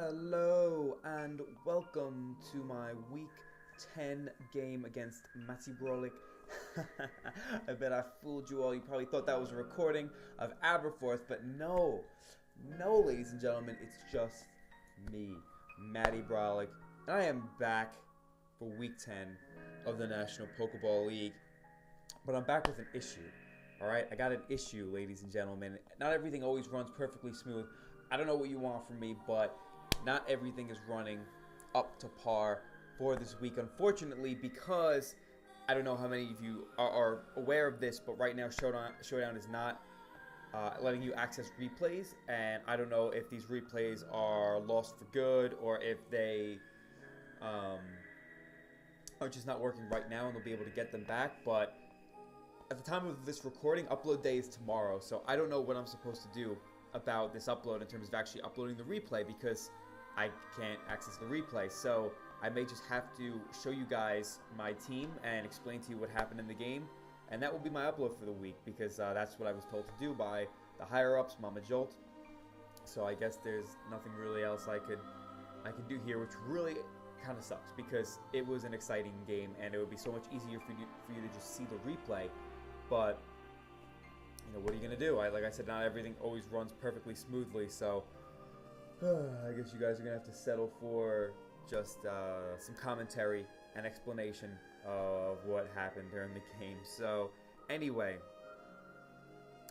Hello and welcome to my week 10 game against Matty Brollic. I bet I fooled you all. You probably thought that was a recording of Aberforth, but no, ladies and gentlemen, it's just me, Matty Brollic, and I am back for week 10 of the National Pokeball League. But I'm back with an issue. Alright, I got an issue, ladies and gentlemen. Not everything always runs perfectly smooth. I don't know what you want from me, but not everything is running up to par for this week, unfortunately, because I don't know how many of you are aware of this, but right now Showdown is not letting you access replays, and I don't know if these replays are lost for good or if they are just not working right now and they'll be able to get them back. But at the time of this recording, upload day is tomorrow, so I don't know what I'm supposed to do about this upload in terms of actually uploading the replay, because I can't access the replay. So I may just have to show you guys my team and explain to you what happened in the game, and that will be my upload for the week, because that's what I was told to do by the higher ups, Mama Jolt. So I guess there's nothing really else I could do here, which really kind of sucks, because it was an exciting game and it would be so much easier for you to just see the replay. But you know, what are you gonna do? Like I said, not everything always runs perfectly smoothly, so I guess you guys are gonna have to settle for just some commentary and explanation of what happened during the game. So anyway,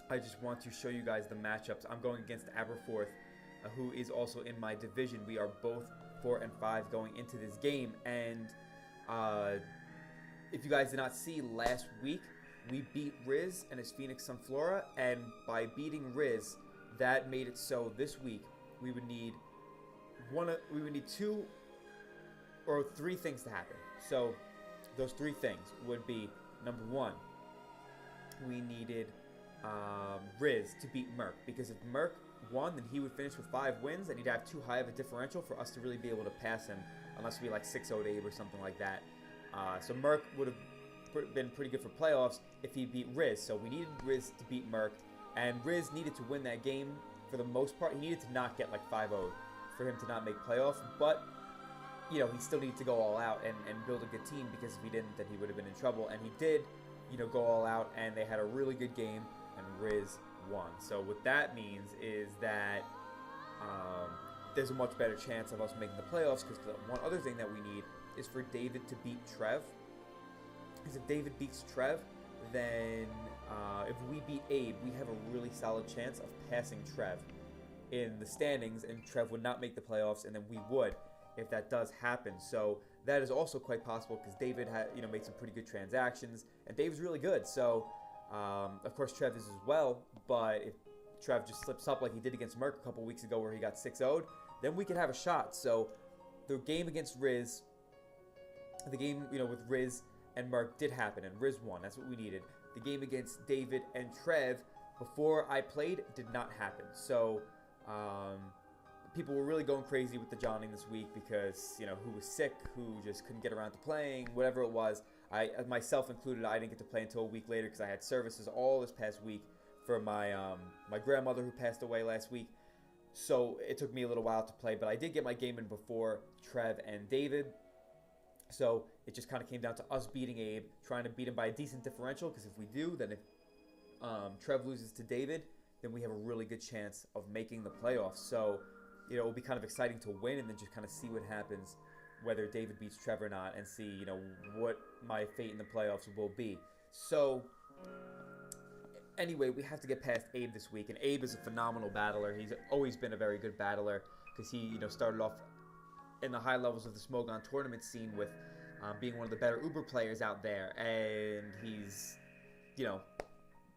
I just want to show you guys the matchups. I'm going against Aberforth, who is also in my division. We are both 4 and 5 going into this game, and if you guys did not see last week, we beat Riz and his Phoenix Sunflora, and by beating Riz, that made it so this week we would need 2 or 3 things to happen. So those 3 things would be, number 1, we needed Riz to beat Merc, because if Merc won, then he would finish with 5 wins, and he'd have too high of a differential for us to really be able to pass him, unless we like 6-0 Abe or something like that. So Merc would have been pretty good for playoffs if he beat Riz. So we needed Riz to beat Merc, and Riz needed to win that game for the most part. He needed to not get like 5-0 for him to not make playoffs, but you know, he still needed to go all out and build a good team, because if he didn't, then he would have been in trouble. And he did, you know, go all out, and they had a really good game, and Riz won. So what that means is that there's a much better chance of us making the playoffs, because the one other thing that we need is for David to beat Trev. Because if David beats Trev, then if we beat Abe, we have a really solid chance of passing Trev in the standings, and Trev would not make the playoffs, and then we would if that does happen. So that is also quite possible, because David had, you know, made some pretty good transactions, and Dave's really good. So of course Trev is as well, but if Trev just slips up like he did against Merc a couple weeks ago where he got 6-0'd, then we could have a shot. So the game against Riz, the game, you know, with Riz and Merc did happen, and Riz won. That's what we needed. The game against David and Trev, before I played, did not happen. So people were really going crazy with the Johnny this week, because, you know, who was sick, who just couldn't get around to playing, whatever it was. I, myself included, I didn't get to play until a week later, because I had services all this past week for my my grandmother, who passed away last week. So it took me a little while to play, but I did get my game in before Trev and David. So it just kind of came down to us beating Abe, trying to beat him by a decent differential, because if we do, then if Trev loses to David, then we have a really good chance of making the playoffs. So, you know, it will be kind of exciting to win, and then just kind of see what happens, whether David beats Trev or not, and see, you know, what my fate in the playoffs will be. So anyway, we have to get past Abe this week, and Abe is a phenomenal battler. He's always been a very good battler, because he, you know, started off in the high levels of the Smogon tournament scene with being one of the better Uber players out there, and he's, you know,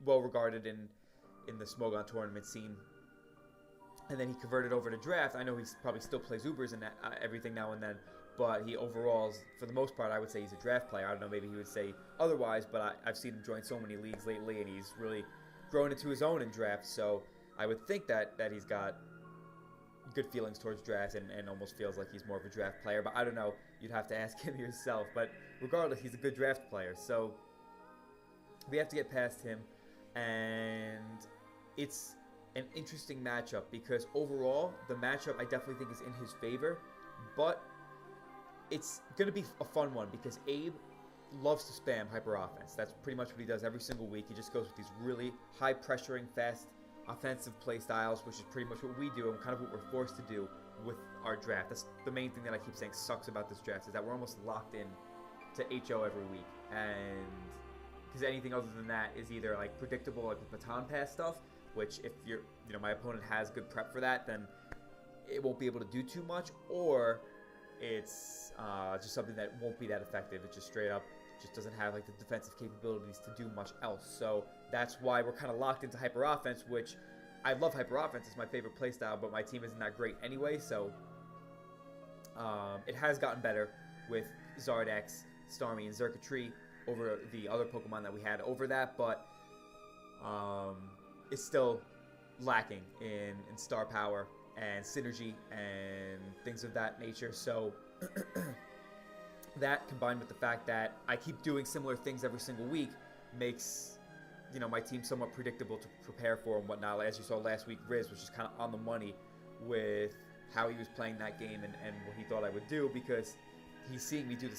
well regarded in the Smogon tournament scene. And then he converted over to draft. I know he probably still plays Ubers and everything now and then, but he overall, for the most part, I would say he's a draft player. I don't know, maybe he would say otherwise, but I've seen him join so many leagues lately, and he's really grown into his own in draft. So I would think that he's got good feelings towards draft, and almost feels like he's more of a draft player, but I don't know. You'd have to ask him yourself. But regardless, he's a good draft player. So we have to get past him, and it's an interesting matchup because overall, the matchup I definitely think is in his favor, but it's going to be a fun one because Abe loves to spam hyper offense. That's pretty much what he does every single week. He just goes with these really high pressuring, fast offensive play styles, which is pretty much what we do and kind of what we're forced to do with our draft. That's the main thing that I keep saying sucks about this draft is that we're almost locked in to HO every week, and because anything other than that is either like predictable, like the baton pass stuff, which if my opponent has good prep for that, then it won't be able to do too much, or it's just something that won't be that effective. It just straight up just doesn't have like the defensive capabilities to do much else. So that's why we're kind of locked into hyper offense, which I love hyper offense. It's my favorite play style, but my team isn't that great anyway. So it has gotten better with Zardex, Starmie, and Xurkitree over the other Pokemon that we had over that, but it's still lacking in star power and synergy and things of that nature. So that combined with the fact that I keep doing similar things every single week makes my team somewhat predictable to prepare for and whatnot. As you saw last week, Riz was just kind of on the money with how he was playing that game and what he thought I would do, because he's seeing me do the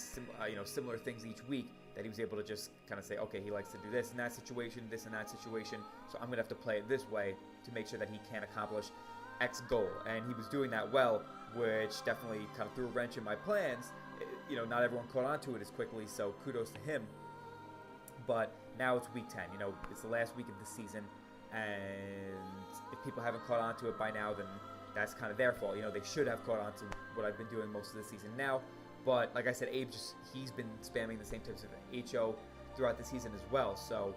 similar things each week, that he was able to just kind of say, okay, he likes to do this in that situation, this in that situation, so I'm going to have to play it this way to make sure that he can accomplish X goal. And he was doing that well, which definitely kind of threw a wrench in my plans. Not everyone caught on to it as quickly, so kudos to him. But now it's week 10. It's the last week of the season, and if people haven't caught on to it by now, then that's kind of their fault. They should have caught on to what I've been doing most of the season now. But like I said, Abe he's been spamming the same types of HO throughout the season as well. So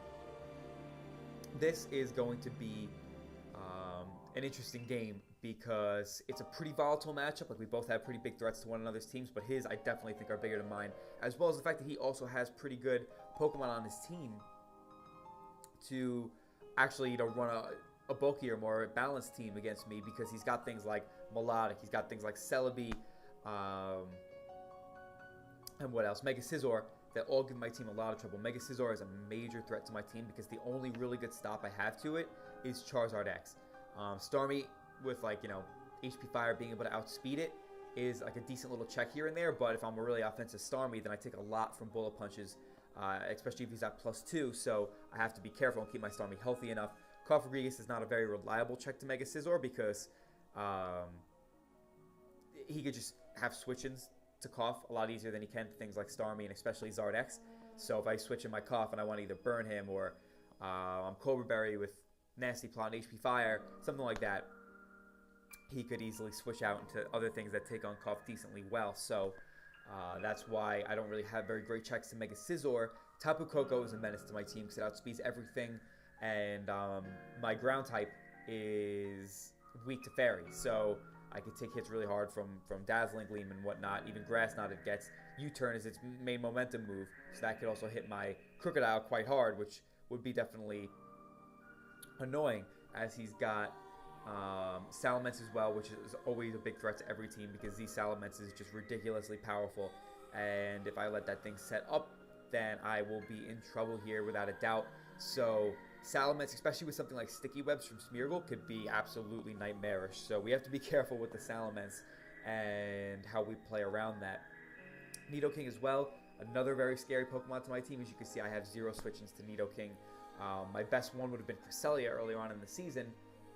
this is going to be an interesting game because it's a pretty volatile matchup. Like, we both have pretty big threats to one another's teams, but his I definitely think are bigger than mine, as well as the fact that he also has pretty good Pokemon on his team to actually run a bulkier, more balanced team against me, because he's got things like Melodic, he's got things like Celebi, and what else? Mega Scizor, that all give my team a lot of trouble. Mega Scizor is a major threat to my team because the only really good stop I have to it is Charizard X. Starmie, with HP Fire being able to outspeed it, is like a decent little check here and there, but if I'm a really offensive Starmie, then I take a lot from bullet punches, especially if he's at +2, so I have to be careful and keep my Starmie healthy enough. Cofagrigus is not a very reliable check to Mega Scizor because he could just have switch-ins to Cough a lot easier than he can to things like Starmie and especially Zardex. So if I switch in my Cough and I want to either burn him or I'm Cobra Berry with Nasty Plot and HP Fire, something like that, he could easily switch out into other things that take on Cough decently well. So that's why I don't really have very great checks to Mega Scizor. Tapu Koko is a menace to my team because it outspeeds everything, and my ground type is weak to Fairy, so I could take hits really hard from Dazzling Gleam and whatnot. Even Grass Knot, it gets U-Turn as its main momentum move, so that could also hit my Crocodile quite hard, which would be definitely annoying, as he's got Salamence as well, which is always a big threat to every team because these Salamence is just ridiculously powerful, and if I let that thing set up, then I will be in trouble here without a doubt. So Salamence, especially with something like Sticky Webs from Smeargle, could be absolutely nightmarish. So we have to be careful with the Salamence and how we play around that. Nidoking as well, another very scary Pokemon to my team. As you can see, I have 0 switch-ins to Nidoking. My best one would have been Cresselia earlier on in the season,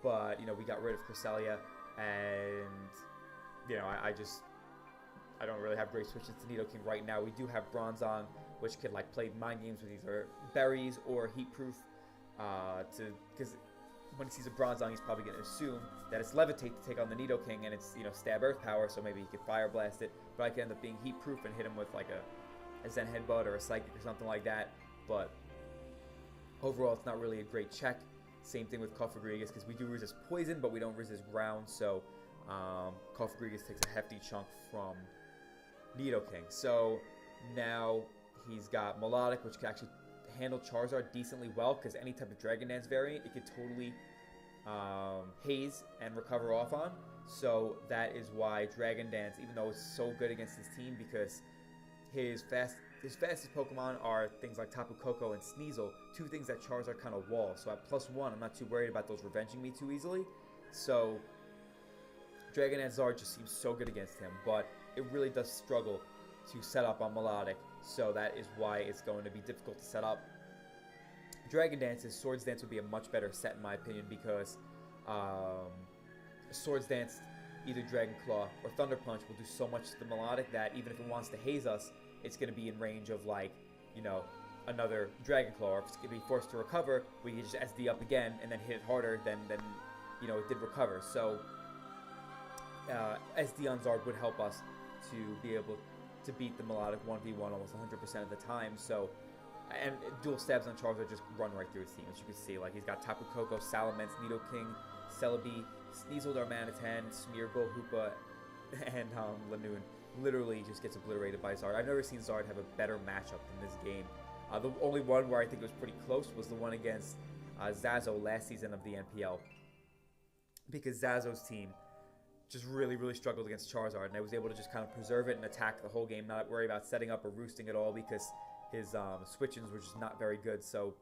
but we got rid of Cresselia, and I don't really have great switches to Nidoking right now. We do have Bronzong, which could play mind games with either berries or heat proof. Because when he sees a Bronzong, he's probably going to assume that it's Levitate to take on the Nidoking, and it's Stab Earth Power, so maybe he could Fire Blast it. But I could end up being heat proof and hit him with a Zen Headbutt or a Psychic or something like that. But overall, it's not really a great check. Same thing with Cofagrigus, because we do resist poison, but we don't resist ground. So Cofagrigus takes a hefty chunk from Nidoking. So now he's got Melodic, which can actually handle Charizard decently well, because any type of Dragon Dance variant, it could totally haze and recover off on. So that is why Dragon Dance, even though it's so good against his team, because his his fastest Pokemon are things like Tapu Koko and Sneasel, two things that Charizard kind of walls. So at +1, I'm not too worried about those revenging me too easily. So Dragonite Zard just seems so good against him, but it really does struggle to set up on Melodic, so that is why it's going to be difficult to set up. Dragon Dance's Swords Dance would be a much better set in my opinion, because Swords Dance, either Dragon Claw or Thunder Punch, will do so much to the Melodic that even if it wants to haze us, it's going to be in range of, like, you know, another Dragon Claw. Or if it's going to be forced to recover, we can just SD up again and then hit it harder than you know, it did recover. So SD on Zard would help us to be able to beat the Melodic 1v1 almost 100% of the time. So, and dual stabs on Charizard just run right through his team, as you can see. Like, he's got Tapu Koko, Salamence, Nidoking, Celebi, Sneasel, Darmanitan, Smeargle, Hoopa, and Lanoon. Literally just gets obliterated by Zard. I've never seen Zard have a better matchup in this game. The only one where I think it was pretty close was the one against Zazo last season of the NPL, because Zazo's team just really struggled against Charizard, and I was able to just kind of preserve it and attack the whole game, not worry about setting up or roosting at all, because his switch-ins were just not very good. So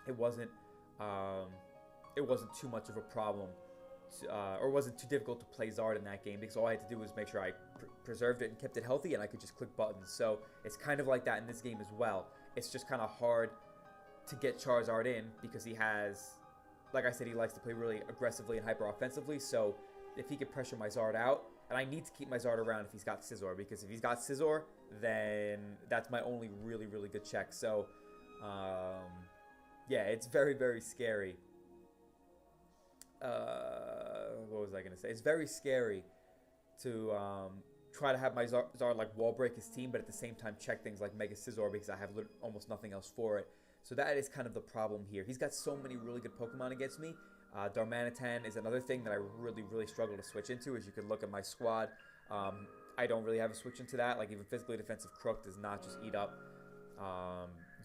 it wasn't too much of a problem, or wasn't too difficult to play Zard in that game, because all I had to do was make sure I preserved it and kept it healthy, and I could just click buttons. So it's kind of like that in this game as well. It's just kind of hard to get Charizard in, because he has, like I said, he likes to play really aggressively and hyper-offensively. So if he could pressure my Zard out, and I need to keep my Zard around if he's got Scizor, because if he's got Scizor, then that's my only really good check. So yeah, it's very scary. What was I going to say? It's very scary to try to have my Zard like wall break his team, but at the same time check things like Mega Scizor, because I have almost nothing else for it. So that is kind of the problem here. He's got so many really good Pokemon against me. Darmanitan is another thing that I really struggle to switch into. As you can look at my squad, I don't really have a switch into that. Like, even physically defensive Crook does not just eat up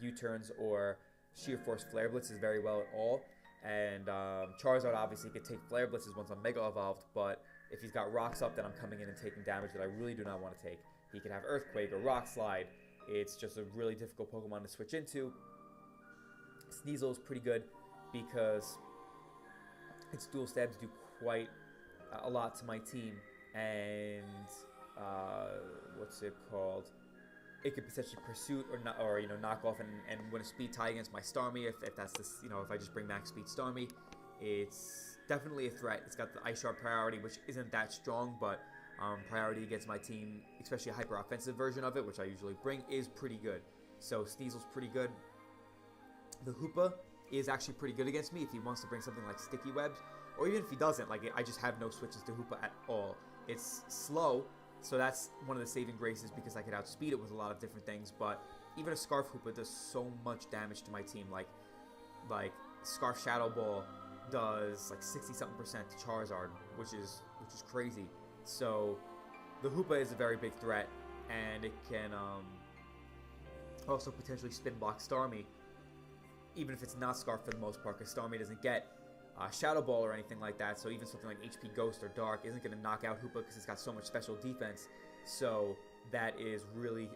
U-turns or Sheer Force Flare Blitzes very well at all. And Charizard obviously could take Flare Blitzes once I'm Mega Evolved, but if he's got Rocks up, then I'm coming in and taking damage that I really do not want to take. He could have Earthquake or Rock Slide. It's just a really difficult Pokemon to switch into. Sneasel is pretty good because its dual stabs do quite a lot to my team, and what's it called? It could potentially pursuit or you know, knock off and win a speed tie against my Starmie if that's this, you know, if I just bring max speed Starmie. It's definitely a threat. It's got the Ice Shard priority, which isn't that strong, but priority against my team, especially a hyper offensive version of it, which I usually bring, is pretty good. So Sneasel's pretty good. The Hoopa is actually pretty good against me if he wants to bring something like Sticky Webs, or even if he doesn't. Like, I just have no switches to Hoopa at all. It's slow, so that's one of the saving graces, because I could outspeed it with a lot of different things. But even a Scarf Hoopa does so much damage to my team. Like Scarf Shadow Ball does like 60-something% to Charizard, which is crazy. So the Hoopa is a very big threat, and it can also potentially spin block Starmie, even if it's not Scarf for the most part, because Starmie doesn't get Shadow Ball or anything like that. So even something like HP Ghost or Dark isn't going to knock out Hoopa, because it's got so much special defense. So that is really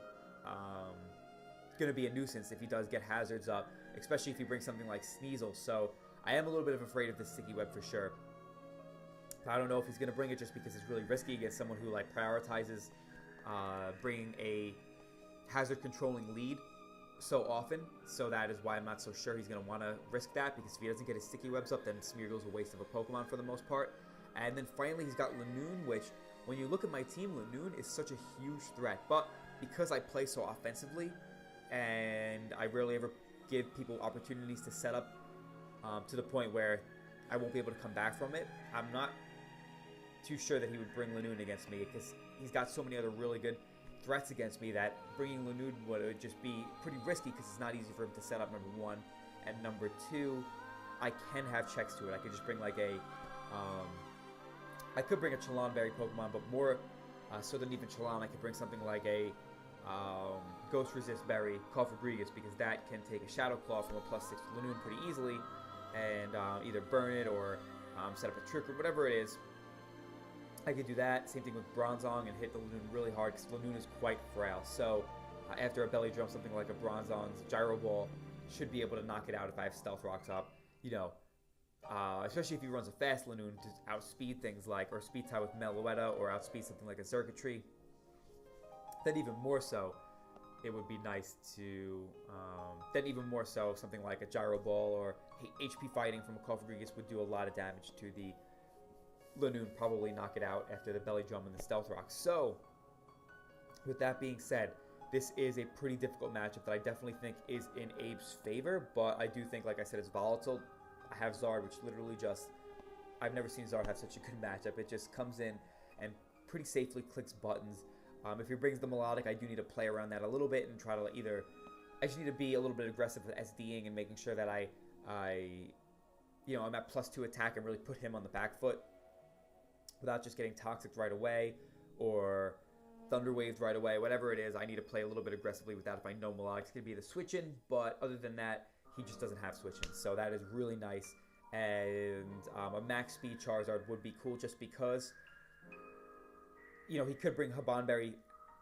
going to be a nuisance if he does get hazards up, especially if he brings something like Sneasel. So I am a little bit afraid of this Sticky Web for sure. But I don't know if he's going to bring it, just because it's really risky against someone who like prioritizes bringing a hazard controlling lead so often. So that is why I'm not so sure he's going to want to risk that, because if he doesn't get his Sticky Webs up, then Smeargle's a waste of a Pokemon for the most part. And then finally he's got Lanoon, which when you look at my team, Lanoon is such a huge threat. But because I play so offensively and I rarely ever give people opportunities to set up to the point where I won't be able to come back from it, I'm not too sure that he would bring Lanoon against me, because he's got so many other really good threats against me that bringing Lanoon would just be pretty risky, because it's not easy for him to set up, number one. And number two, I can have checks to it. I could just bring like a I could bring a Chalanberry Pokemon, but more so than even Chalan, I could bring something like a Ghost Resist Berry, Call Fabregas, because that can take a Shadow Claw from a +6 Lanoon pretty easily, and either burn it or set up a trick or whatever it is. I could do that. Same thing with Bronzong, and hit the Lanoon really hard, because Lanoon is quite frail. So after a belly drum, something like a Bronzon's Gyro Ball should be able to knock it out if I have Stealth Rocks up. You know, especially if he runs a fast Lanoon to outspeed things like, or speed tie with Meloetta, or outspeed something like a Circuitry. Then even more so, it would be nice to, then even more so, something like a Gyro Ball or HP Fighting from a Call for Gregas would do a lot of damage to the Lanoon, probably knock it out after the belly drum and the Stealth Rock. So, with that being said, this is a pretty difficult matchup that I definitely think is in Abe's favor, but I do think, like I said, it's volatile. I have Zard, which literally just, I've never seen Zard have such a good matchup. It just comes in and pretty safely clicks buttons. If he brings the Melodic, I do need to play around that a little bit and try to either, I just need to be a little bit aggressive with SDing and making sure that I'm at +2 attack and really put him on the back foot without just getting Toxic right away or Thunder Waved right away. Whatever it is, I need to play a little bit aggressively with that if I know Melodic's going to be the switch-in, but other than that, he just doesn't have switch-ins, so that is really nice. And a max speed Charizard would be cool just because, you know, he could bring Habanberry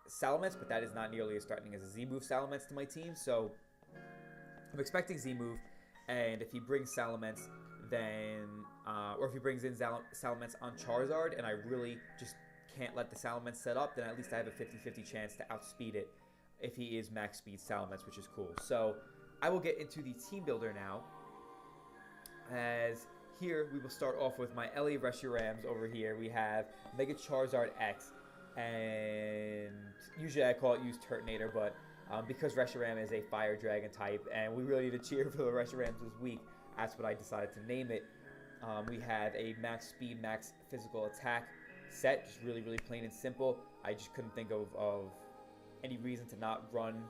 Salamence, but that is not nearly as threatening as a Z-move Salamence to my team, so I'm expecting Z-move, and if he brings Salamence, then, or if he brings in Salamence on Charizard, and I really just can't let the Salamence set up, then at least I have a 50-50 chance to outspeed it if he is max speed Salamence, which is cool. So I will get into the team builder now, as here we will start off with my LA Reshirams over here. We have Mega Charizard X, and usually I call it Use Turtonator, but because Reshiram is a Fire Dragon type, and we really need to cheer for the Reshirams this week, that's what I decided to name it. We have a max speed, max physical attack set, just really, really plain and simple. I just couldn't think of any reason to not run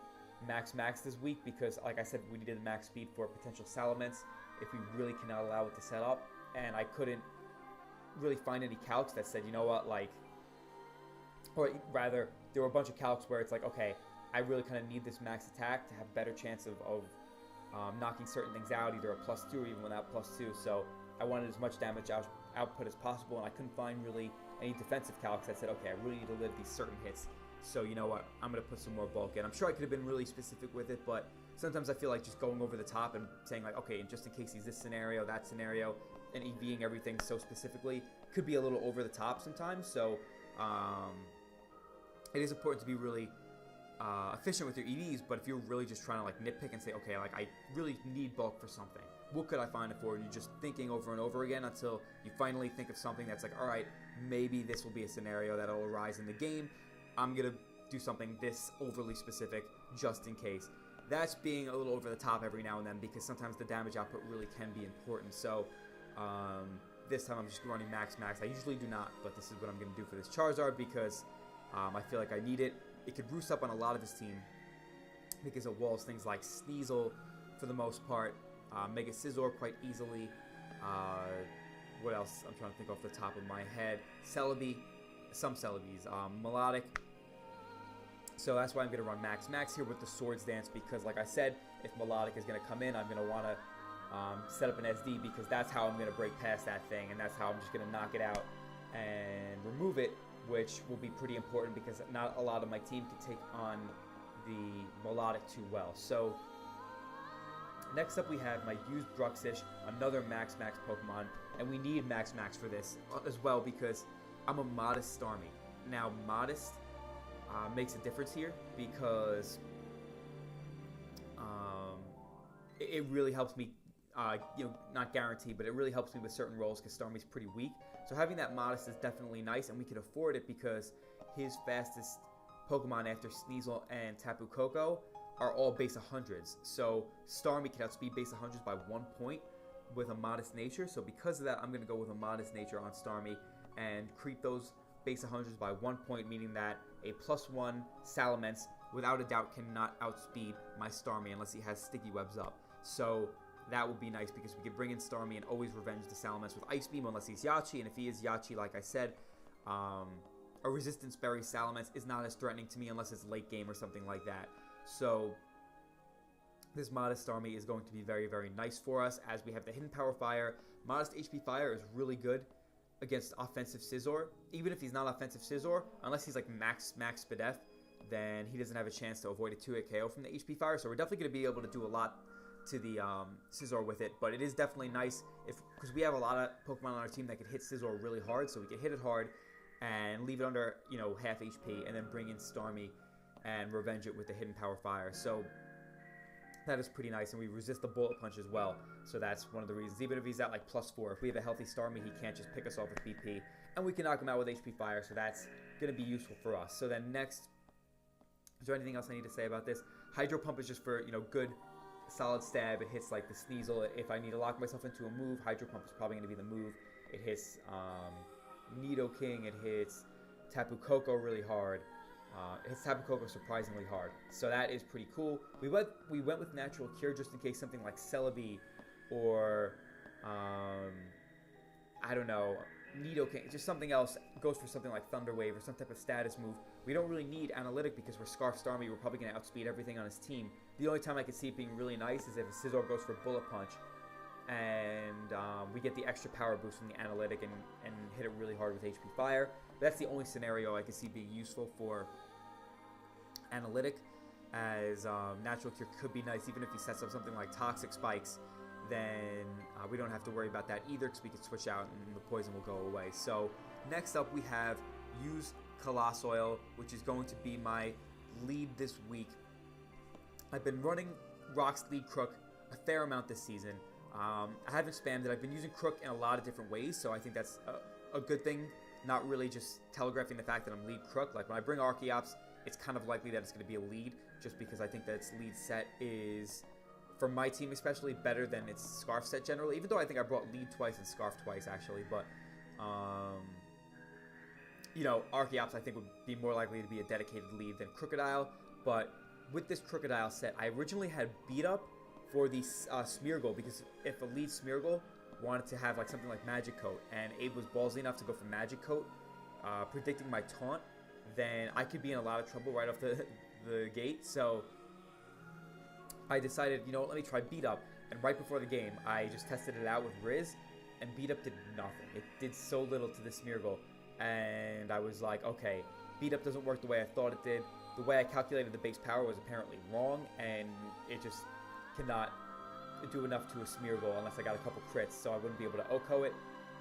max this week because, like I said, we needed max speed for potential Salamence if we really cannot allow it to set up, and I couldn't really find any calcs that said, you know what, like, or rather, there were a bunch of calcs where it's like, okay, I really kind of need this max attack to have a better chance of knocking certain things out, either a +2 or even without +2, so I wanted as much damage output as possible, and I couldn't find really any defensive calcs that said, okay, I really need to live these certain hits, so you know what, I'm going to put some more bulk in. I'm sure I could have been really specific with it, but sometimes I feel like just going over the top and saying like, okay, and just in case he's this scenario, that scenario, and EVing everything so specifically could be a little over the top sometimes, so it is important to be really efficient with your EVs, but if you're really just trying to like nitpick and say, okay, like I really need bulk for something, what could I find it for? And you're just thinking over and over again until you finally think of something that's like, all right, maybe this will be a scenario that'll arise in the game. I'm going to do something this overly specific just in case. That's being a little over the top every now and then because sometimes the damage output really can be important. So this time I'm just running max. I usually do not, but this is what I'm going to do for this Charizard because I feel like I need it. It could roost up on a lot of his team because it walls things like Sneasel for the most part, Mega Scizor quite easily. What else? I'm trying to think off the top of my head. Celebi, some Celebis, Melodic. So that's why I'm going to run max here with the Swords Dance because, like I said, if Melodic is going to come in, I'm going to want to set up an SD because that's how I'm going to break past that thing, and that's how I'm just going to knock it out and remove it, which will be pretty important because not a lot of my team can take on the Melodic too well. So next up we have my used Bruxish, another max Pokemon, and we need max for this as well because I'm a Modest Starmie. Now Modest makes a difference here because it really helps me, not guaranteed, but it really helps me with certain roles because Starmie's pretty weak. So having that Modest is definitely nice, and we can afford it because his fastest Pokemon after Sneasel and Tapu Koko are all base 100s. So Starmie can outspeed base 100s by 1 point with a Modest Nature. So because of that, I'm going to go with a Modest Nature on Starmie and creep those base 100s by 1 point, meaning that a +1 Salamence without a doubt cannot outspeed my Starmie unless he has Sticky Webs up. So that would be nice because we could bring in Starmie and always revenge the Salamence with Ice Beam unless he's Yachi, and if he is Yachi, like I said, a Resistance Berry Salamence is not as threatening to me unless it's late game or something like that. So this Modest Starmie is going to be very, very nice for us as we have the Hidden Power Fire. Modest HP Fire is really good against offensive Scizor. Even if he's not offensive Scizor, unless he's like max Spadef, then he doesn't have a chance to avoid a 2-hit KO from the HP Fire. So we're definitely going to be able to do a lot to the Scizor with it. But it is definitely nice because we have a lot of Pokemon on our team that can hit Scizor really hard. So we can hit it hard and leave it under, half HP, and then bring in Starmie and revenge it with the Hidden Power Fire. So that is pretty nice, and we resist the Bullet Punch as well. So that's one of the reasons. Even if he's at like +4, if we have a healthy Starmie, he can't just pick us off with BP. And we can knock him out with HP Fire, so that's going to be useful for us. So then next, is there anything else I need to say about this? Hydro Pump is just for, good, solid stab. It hits like the Sneasel. If I need to lock myself into a move, Hydro Pump is probably going to be the move. It hits Nidoking. It hits Tapu Koko really hard. It hits Tapu Koko surprisingly hard. So that is pretty cool. We went with Natural Cure just in case something like Celebi or, I don't know, Nidoking, just something else goes for something like Thunder Wave or some type of status move. We don't really need Analytic because we're Scarf Starmie. We're probably going to outspeed everything on his team. The only time I can see it being really nice is if Scizor goes for Bullet Punch and we get the extra power boost from the Analytic and hit it really hard with HP Fire. But that's the only scenario I can see being useful for Analytic, as Natural Cure could be nice even if he sets up something like Toxic Spikes. Then we don't have to worry about that either because we can switch out and the poison will go away. So next up we have Use Colossoil, which is going to be my lead this week. I've been running Rock's Lead Crook a fair amount this season. I haven't spammed it. I've been using Crook in a lot of different ways, so I think that's a good thing. Not really just telegraphing the fact that I'm lead Crook. Like when I bring Archeops, it's kind of likely that it's going to be a lead, just because I think that its lead set is, for my team especially, better than its Scarf set generally. Even though I think I brought lead twice and Scarf twice actually, but Archeops I think would be more likely to be a dedicated lead than Crocodile. But with this Crocodile set, I originally had Beat Up for the Smeargle, because if a lead Smeargle wanted to have like something like Magic Coat, and Abe was ballsy enough to go for Magic Coat, predicting my taunt, then I could be in a lot of trouble right off the gate. So I decided, let me try Beat Up. And right before the game, I just tested it out with Riz, and Beat Up did nothing. It did so little to the Smeargle, and I was like, okay, Beat Up doesn't work the way I thought it did. The way I calculated the base power was apparently wrong, and it just cannot do enough to a Smeargle unless I got a couple crits, so I wouldn't be able to OHKO it.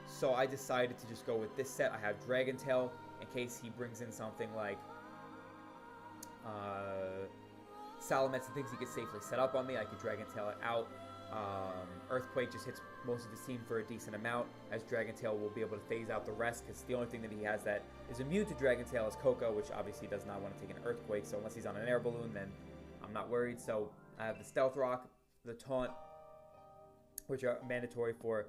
So I decided to just go with this set. I have Dragon Tail in case he brings in something like Salamence and things he could safely set up on me. I could Dragon Tail it out. Earthquake just hits most of his team for a decent amount, as Dragon Tail will be able to phase out the rest, because the only thing that he has that is immune to Dragon Tail is Koko, which obviously does not want to take an Earthquake, so unless he's on an Air Balloon, then I'm not worried. So I have the Stealth Rock, the Taunt, which are mandatory for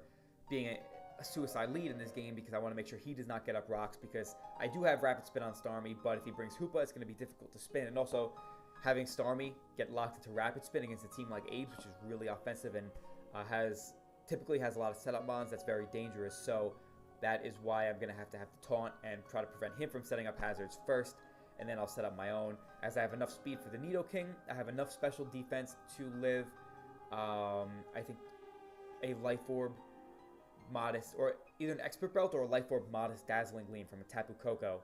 being a suicide lead in this game, because I want to make sure he does not get up rocks, because I do have Rapid Spin on Starmie, but if he brings Hoopa, it's going to be difficult to spin. And also, having Starmie get locked into Rapid Spin against a team like Abe's, which is really offensive and typically has a lot of setup mons, that's very dangerous. So that is why I'm going to have the Taunt and try to prevent him from setting up hazards first, and then I'll set up my own. As I have enough speed for the Nidoking, I have enough special defense to live, I think, a Life Orb Modest, or either an Expert Belt or a Life Orb Modest Dazzling Gleam from a Tapu Koko.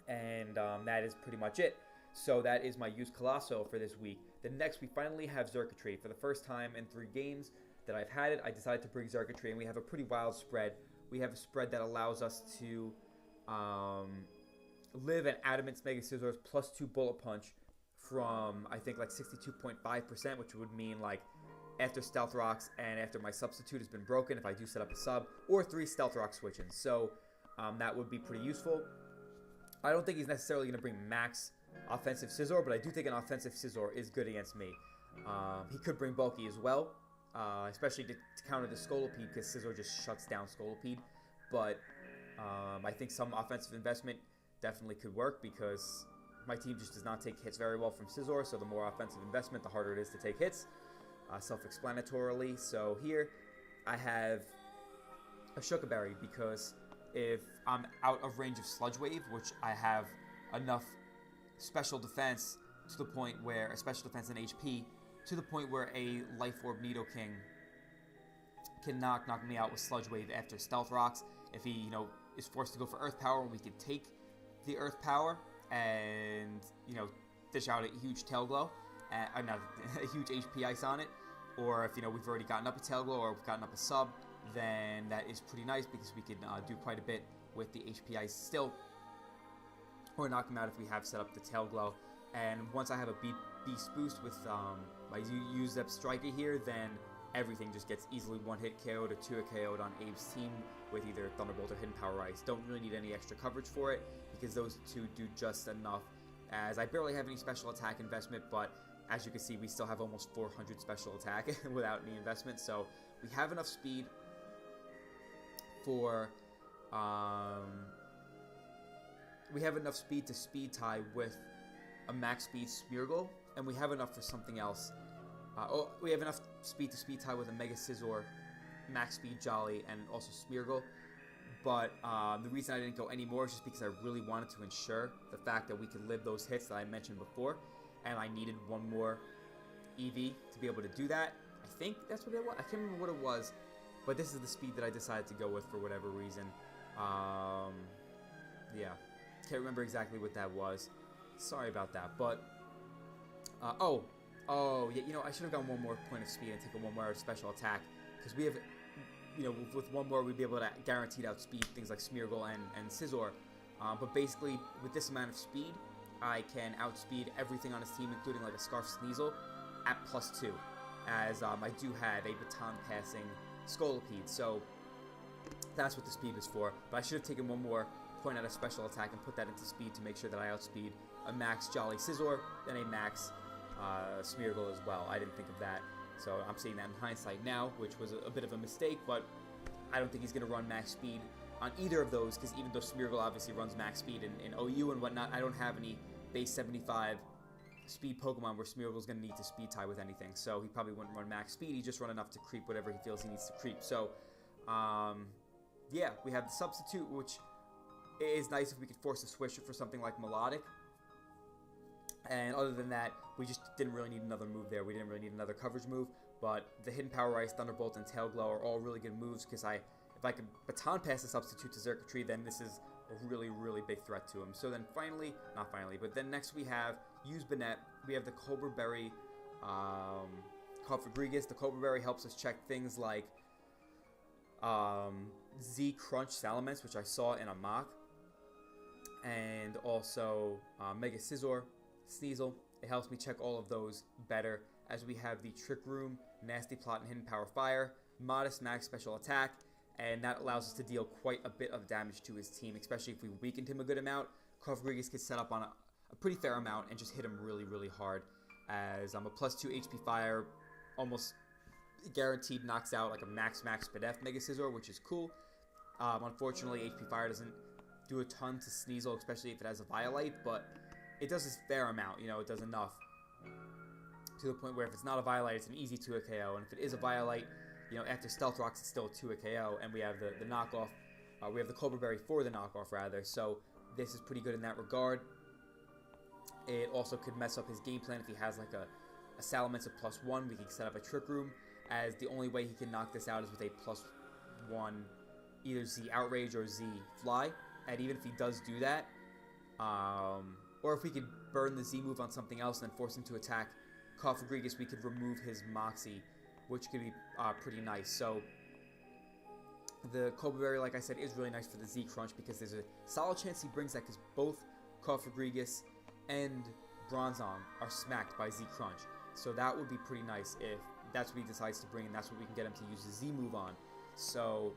And that is pretty much it. So that is my Use Colossoil for this week. The next, we finally have Xurkitree. For the first time in 3 games that I've had it, I decided to bring Xurkitree, and we have a pretty wild spread. We have a spread that allows us to live an Adamant's Mega Scizors +2 Bullet Punch from, I think, like 62.5%, which would mean, like, after Stealth Rocks and after my substitute has been broken, if I do set up a sub, or 3 Stealth Rock switch-ins. So that would be pretty useful. I don't think he's necessarily going to bring max offensive Scizor, but I do think an offensive Scizor is good against me. He could bring bulky as well, especially to counter the Scolipede, because Scizor just shuts down Scolipede. But I think some offensive investment definitely could work, because my team just does not take hits very well from Scizor, so the more offensive investment, the harder it is to take hits, self-explanatorily. So here I have a Shukaberry, because if I'm out of range of Sludge Wave, which I have enough special defense to the point where, a special defense and HP, to the point where a Life Orb Nidoking can knock me out with Sludge Wave after Stealth Rocks. If he, is forced to go for Earth Power, we can take the Earth Power and, dish out a huge tail glow, not a huge HP ice on it. Or if, we've already gotten up a tail glow or we've gotten up a sub, then that is pretty nice because we can do quite a bit with the HP ice still. Or knock him out if we have set up the tail glow. And once I have a beast boost with my used up striker here, then everything just gets easily 1-hit KO'd or 2-hit KO'd on Abe's team with either Thunderbolt or Hidden Power Ice. Don't really need any extra coverage for it because those two do just enough, as I barely have any special attack investment, but as you can see, we still have almost 400 special attack without any investment, so we have enough speed for to speed tie with a max speed Smeargle, and we have enough for something else. We have enough speed to speed tie with a Mega Scizor, max speed Jolly, and also Smeargle. But the reason I didn't go any more is just because I really wanted to ensure the fact that we could live those hits that I mentioned before, and I needed one more EV to be able to do that. I think that's what it was. I can't remember what it was, but this is the speed that I decided to go with for whatever reason. Yeah, can't remember exactly what that was. Sorry about that, but yeah, I should have gotten one more point of speed and taken one more special attack, because we have, with one more we'd be able to guaranteed outspeed things like Smeargle and Scizor. But basically, with this amount of speed, I can outspeed everything on his team, including like a Scarf Sneasel, at +2, as I do have a baton passing Scolipede, so that's what the speed is for. But I should have taken one more point out of special attack and put that into speed to make sure that I outspeed a max Jolly Scizor and a max Smeargle as well. I didn't think of that, so I'm seeing that in hindsight now, which was a bit of a mistake, but I don't think he's going to run max speed on either of those, because even though Smeargle obviously runs max speed in OU and whatnot, I don't have any base 75 speed Pokemon where Smeargle's going to need to speed tie with anything, so he probably wouldn't run max speed. He just run enough to creep whatever he feels he needs to creep. So yeah, we have the substitute, which is nice if we could force a switch for something like Melodic. And other than that, we just didn't really need another move there. We didn't really need another coverage move, but the Hidden Power Ice, Thunderbolt, and Tail Glow are all really good moves, because if I could baton pass the substitute to Xurkitree, then this is a really, really big threat to him. So then but then next we have Use Banette. We have the Cobra Berry, Cofagrigus. The Cobra Berry helps us check things like Z Crunch Salamence, which I saw in a mock, and also Mega Scizor, Sneasel. It helps me check all of those better, as we have the Trick Room, Nasty Plot, and Hidden Power Fire, modest max special attack, and that allows us to deal quite a bit of damage to his team, especially if we weakened him a good amount. Cofagrigus gets set up on a pretty fair amount and just hit him really, really hard, as a +2 HP Fire almost guaranteed knocks out like a max Spadef Mega Scizor, which is cool. Unfortunately, HP Fire doesn't do a ton to Sneasel, especially if it has a Violite, but it does a fair amount. It does enough to the point where if it's not a Violite, it's an easy 2-hit KO, and if it is a Violite, after Stealth Rocks, it's still a 2-hit KO, and we have the knockoff. We have the Cobra Berry for the knockoff, rather, so this is pretty good in that regard. It also could mess up his game plan if he has like a Salamence of +1. We can set up a Trick Room, as the only way he can knock this out is with a +1, either Z Outrage or Z Fly, and even if he does do that, or if we could burn the Z move on something else and then force him to attack Cofagrigus, we could remove his Moxie, which could be pretty nice. So the Cobra Berry, like I said, is really nice for the Z Crunch, because there's a solid chance he brings that, because both Cofagrigus and Bronzong are smacked by Z Crunch. So that would be pretty nice if that's what he decides to bring, and that's what we can get him to use the Z move on. So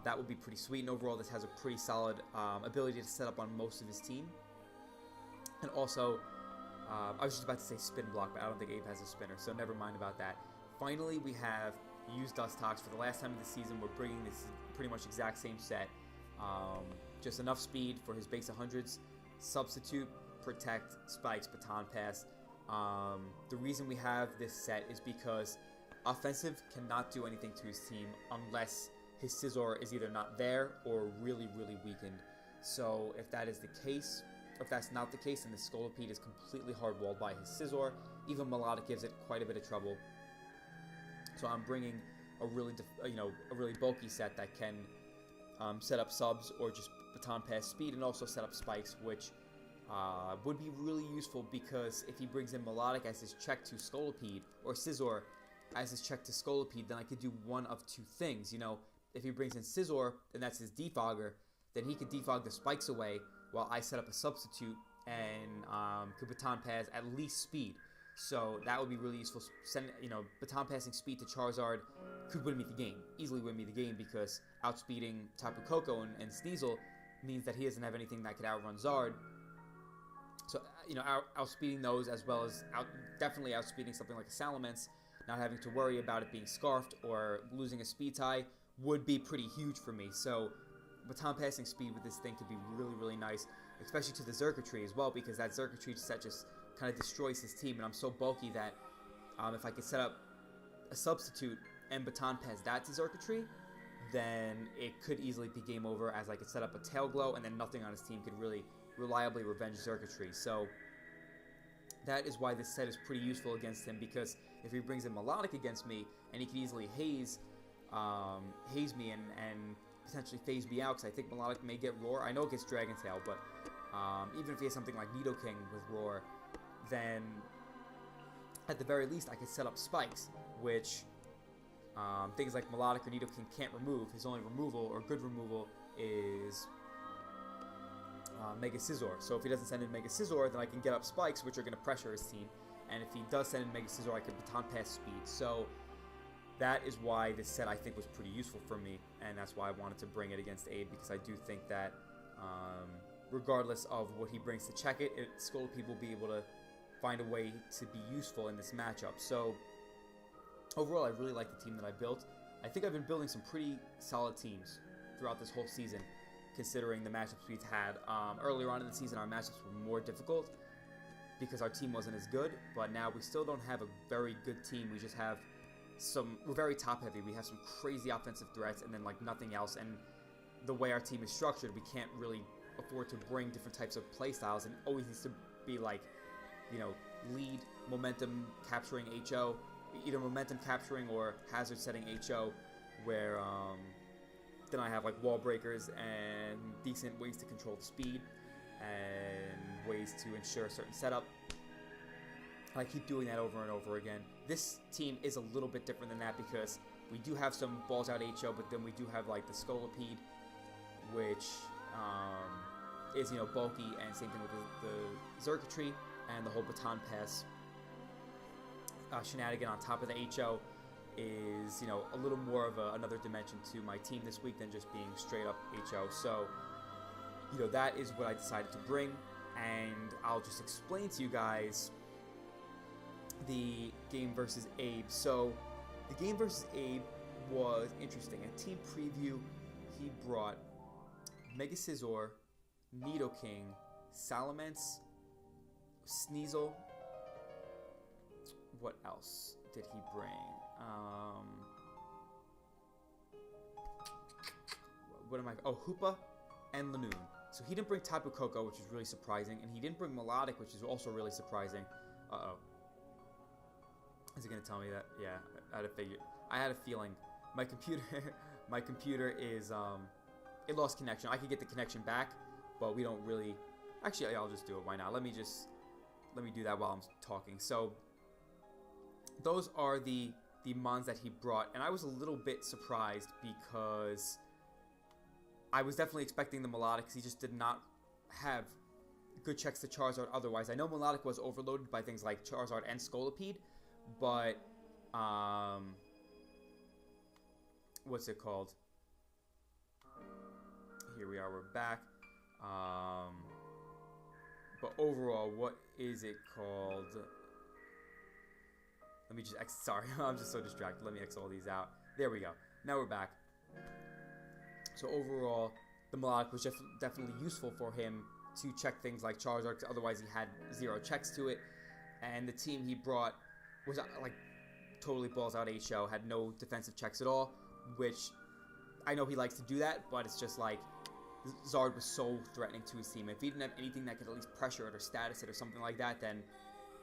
that would be pretty sweet, and overall this has a pretty solid ability to set up on most of his team. And also, I was just about to say Spin Block, but I don't think Abe has a spinner, so never mind about that. Finally, we have Use Dustox. For the last time of the season, we're bringing this pretty much exact same set. Just enough speed for his base 100s. Substitute, Protect, Spikes, Baton Pass. The reason we have this set is because offensive cannot do anything to his team unless his Scizor is either not there or really, really weakened. So if that is the case, if that's not the case, then the Scolipede is completely hard-walled by his Scizor. Even Melodic gives it quite a bit of trouble. So I'm bringing a really, a really bulky set that can set up subs or just baton pass speed, and also set up spikes, which would be really useful, because if he brings in Melodic as his check to Scolipede, or Scizor as his check to Scolipede, then I could do one of two things. You know, if he brings in Scizor, then that's his defogger, then he could defog the spikes away while I set up a substitute and could baton pass at least speed. So that would be really useful. Baton passing speed to Charizard could win me the game, easily win me the game, because outspeeding Tapu Koko and Sneasel means that he doesn't have anything that could outrun Zard. So, outspeeding those, as well as definitely outspeeding something like a Salamence, not having to worry about it being scarfed or losing a speed tie, would be pretty huge for me. So baton passing speed with this thing could be really, really nice, especially to the Xurkitree as well, because that Xurkitree set just kind of destroys his team, and I'm so bulky that if I could set up a substitute and baton pass that to Xurkitree, then it could easily be game over, as I could set up a Tail Glow, and then nothing on his team could really reliably revenge Xurkitree. So that is why this set is pretty useful against him, because if he brings in Melodic against me, and he can easily haze me and potentially phase me out, because I think Melodic may get Roar. I know it gets Dragon Tail, but even if he has something like Nidoking with Roar, then at the very least I could set up Spikes, which things like Melodic or Nidoking can't remove. His only removal, or good removal, is Mega Scizor. So if he doesn't send in Mega Scizor, then I can get up Spikes, which are going to pressure his team. And if he does send in Mega Scizor, I can baton pass speed. So that is why this set, I think, was pretty useful for me, and that's why I wanted to bring it against Abe, because I do think that regardless of what he brings to check it, Scolipede will be able to find a way to be useful in this matchup. So overall, I really like the team that I built. I think I've been building some pretty solid teams throughout this whole season, considering the matchups we've had. Earlier on in the season, our matchups were more difficult because our team wasn't as good, but now we still don't have a very good team. We just have we're very top heavy. We have some crazy offensive threats and then like nothing else, and the way our team is structured, we can't really afford to bring different types of play styles, and always needs to be like, lead, momentum capturing HO, either momentum capturing or hazard setting HO, where then I have like wall breakers and decent ways to control the speed and ways to ensure a certain setup. I keep doing that over and over again. This team is a little bit different than that, because we do have some balls out HO, but then we do have like the Scolipede, which is bulky, and same thing with the Xurkitree, and the whole baton pass shenanigan on top of the HO is a little more of another dimension to my team this week than just being straight up HO. So that is what I decided to bring, and I'll just explain to you guys the game versus Abe. So the game versus Abe was interesting. At team preview, he brought Mega Scizor, Nidoking, Salamence, Sneasel. What else did he bring? Hoopa and Lanoon. So he didn't bring Tapu Koko, which is really surprising, and he didn't bring Melodic, which is also really surprising. Uh-oh. Is he gonna tell me that? Yeah, I had a feeling. My computer is it lost connection. I could get the connection back, but we don't really. Actually, I'll just do it. Why not? Let me do that while I'm talking. So those are the mons that he brought, and I was a little bit surprised, because I was definitely expecting the Melodic, because he just did not have good checks to Charizard otherwise. I know Melodic was overloaded by things like Charizard and Scolipede, but what's it called? Here we are, we're back. But overall, what is it called? Let me just sorry, I'm just so distracted. Let me X all these out. There we go. Now we're back. So overall, the Melodic was definitely useful for him to check things like Charizard, because otherwise he had 0 checks to it. And the team he brought was like totally balls out HO, had no defensive checks at all, which I know he likes to do that, but it's just like Zard was so threatening to his team. If he didn't have anything that could at least pressure it or status it or something like that, then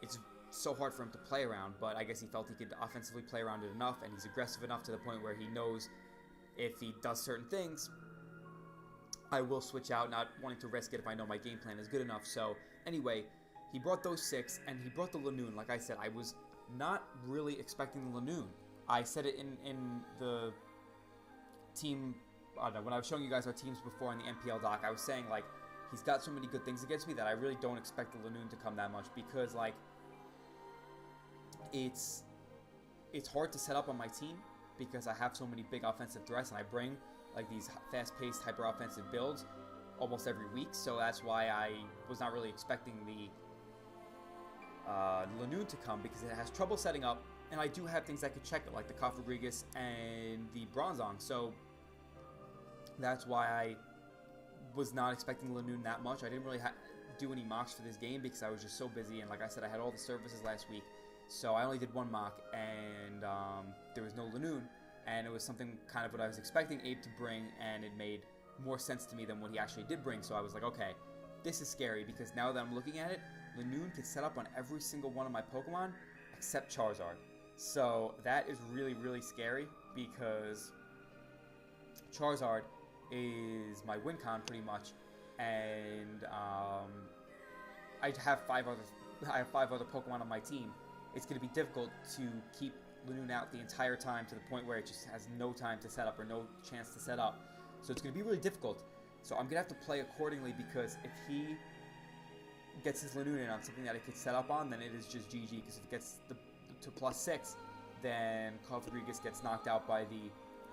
it's so hard for him to play around. But I guess he felt he could offensively play around it enough, and he's aggressive enough to the point where he knows if he does certain things, I will switch out, not wanting to risk it if I know my game plan is good enough. So anyway, he brought those 6, and he brought the Lanoon. Like I said, I was not really expecting the Lanoon. I said it in the team, I don't know, when I was showing you guys our teams before in the NPL doc, I was saying, like, he's got so many good things against me that I really don't expect the Lanoon to come that much, because, like, it's hard to set up on my team because I have so many big offensive threats, and I bring, like, these fast-paced, hyper-offensive builds almost every week, so that's why I was not really expecting the Lanoon to come, because it has trouble setting up, and I do have things that could check it, like the Rodriguez and the Bronzong, so that's why I was not expecting Lanoon that much. I didn't really do any mocks for this game because I was just so busy, and like I said, I had all the services last week, so I only did one mock, and there was no Lanoon, and it was something kind of what I was expecting Abe to bring, and it made more sense to me than what he actually did bring, so I was like, okay, this is scary, because now that I'm looking at it, Lanoon can set up on every single one of my Pokemon except Charizard. So that is really, really scary, because Charizard is my win con pretty much, and I have five other Pokemon on my team. It's going to be difficult to keep Lanoon out the entire time to the point where it just has no time to set up or no chance to set up. So it's going to be really difficult. So I'm going to have to play accordingly, because if he gets his Lanoon in on something that it could set up on, then it is just GG, because if it gets to +6, then Rodriguez gets knocked out by the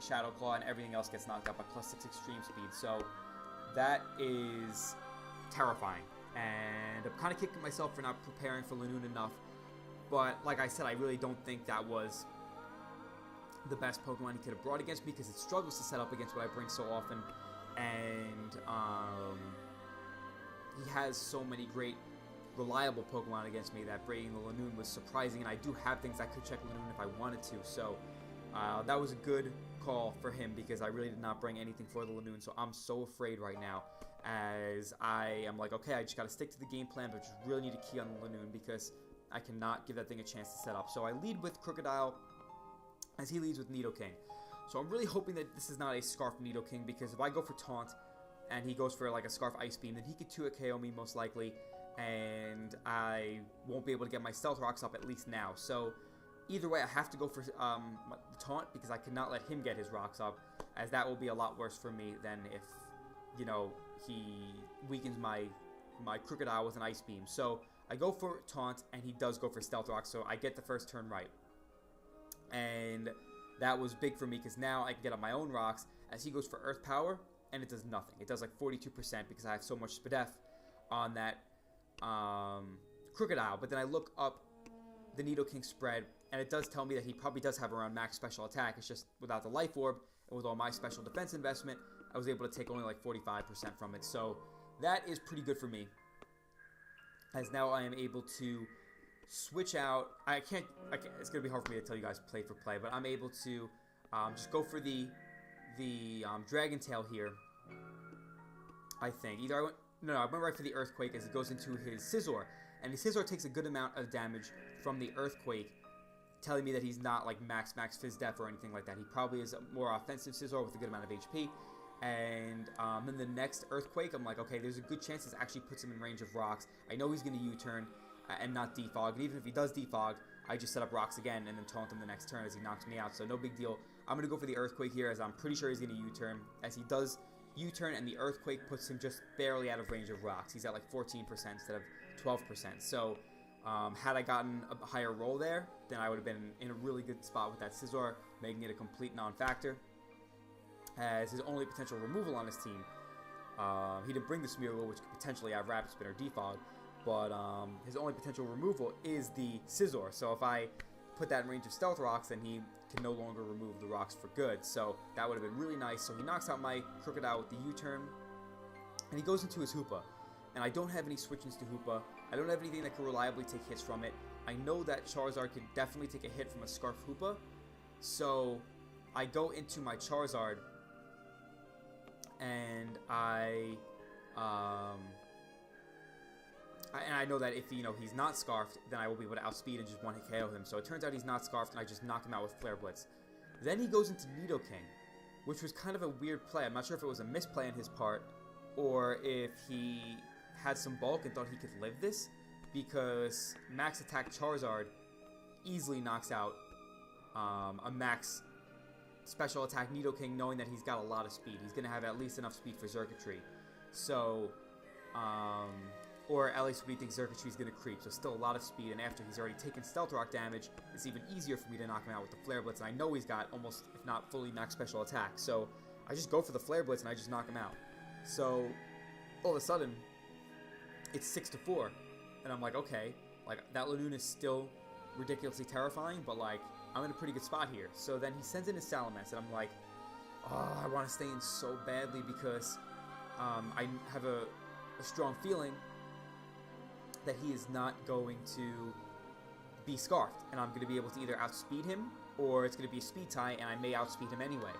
Shadow Claw, and everything else gets knocked out by +6 extreme speed. So that is terrifying, and I'm kind of kicking myself for not preparing for Lanoon enough. But like I said, I really don't think that was the best Pokemon he could have brought against me, because it struggles to set up against what I bring so often, and he has so many great reliable Pokemon against me that bringing the Lanoon was surprising, and I do have things that could check Lanoon if I wanted to, so that was a good call for him, because I really did not bring anything for the Lanoon, so I'm so afraid right now, as I am like, okay, I just got to stick to the game plan, but just really need to key on the Lanoon, because I cannot give that thing a chance to set up. So I lead with Crocodile, as he leads with Nidoking. So I'm really hoping that this is not a Scarf Nidoking, because if I go for Taunt, and he goes for like a Scarf Ice Beam, then he could 2-hit KO me most likely, and I won't be able to get my Stealth Rocks up at least now. So either way, I have to go for Taunt, because I cannot let him get his rocks up, as that will be a lot worse for me than if, you know, he weakens my Crocodile with an Ice Beam. So I go for Taunt, and he does go for Stealth Rock, so I get the first turn right. And that was big for me, because now I can get up my own rocks, as he goes for Earth Power, and it does nothing. It does like 42%, because I have so much Spadef on that Crocodile. But then I look up the Nidoking spread, and it does tell me that he probably does have around max special attack. It's just without the Life Orb, and with all my special defense investment, I was able to take only like 45% from it. So that is pretty good for me, as now I am able to switch out. I can't, it's going to be hard for me to tell you guys play for play, but I'm able to just go for the Dragon Tail here, I think. Either I went right for the Earthquake, as he goes into his Scizor, and his Scizor takes a good amount of damage from the Earthquake, telling me that he's not like max Fizz Def or anything like that. He probably is a more offensive Scizor with a good amount of HP. And then the next Earthquake, I'm like, okay, there's a good chance this actually puts him in range of rocks. I know he's going to U-turn and not defog, and even if he does defog, I just set up rocks again and then taunt him the next turn as he knocks me out, so no big deal. I'm going to go for the Earthquake here, as I'm pretty sure he's going to U-turn, as he does U-turn, and the Earthquake puts him just barely out of range of rocks. He's at like 14% instead of 12%, so had I gotten a higher roll there, then I would have been in a really good spot with that Scizor, making it a complete non-factor. As his only potential removal on his team, he didn't bring the Smeargle, which could potentially have Rapid Spin or Defog, but his only potential removal is the Scizor, so if I put that in range of Stealth Rocks, then he can no longer remove the rocks for good, so that would have been really nice. So he knocks out my Crocodile with the U-turn, and he goes into his Hoopa, and I don't have any switch-ins to Hoopa. I don't have anything that can reliably take hits from it. I know that Charizard can definitely take a hit from a Scarf Hoopa, so I go into my Charizard, and I know that if he's not Scarfed, then I will be able to outspeed and just one-hit KO him. So it turns out he's not Scarfed, and I just knock him out with Flare Blitz. Then he goes into Nidoking, which was kind of a weird play. I'm not sure if it was a misplay on his part, or if he had some bulk and thought he could live this, because max attack Charizard easily knocks out a max special attack Nidoking, knowing that he's got a lot of speed. He's going to have at least enough speed for Circuitry. So, or at least we think Circuitry is going to creep, so still a lot of speed, and after he's already taken Stealth Rock damage, it's even easier for me to knock him out with the Flare Blitz, and I know he's got almost, if not fully, max special attack, so I just go for the Flare Blitz and I just knock him out. So, all of a sudden, it's 6-4, and I'm like, okay, like, that Lanoon is still ridiculously terrifying, but, like, I'm in a pretty good spot here. So then he sends in his Salamence, and I'm like, oh, I want to stay in so badly because I have a strong feeling that he is not going to be Scarfed, and I'm going to be able to either outspeed him, or it's going to be a speed tie, and I may outspeed him anyway.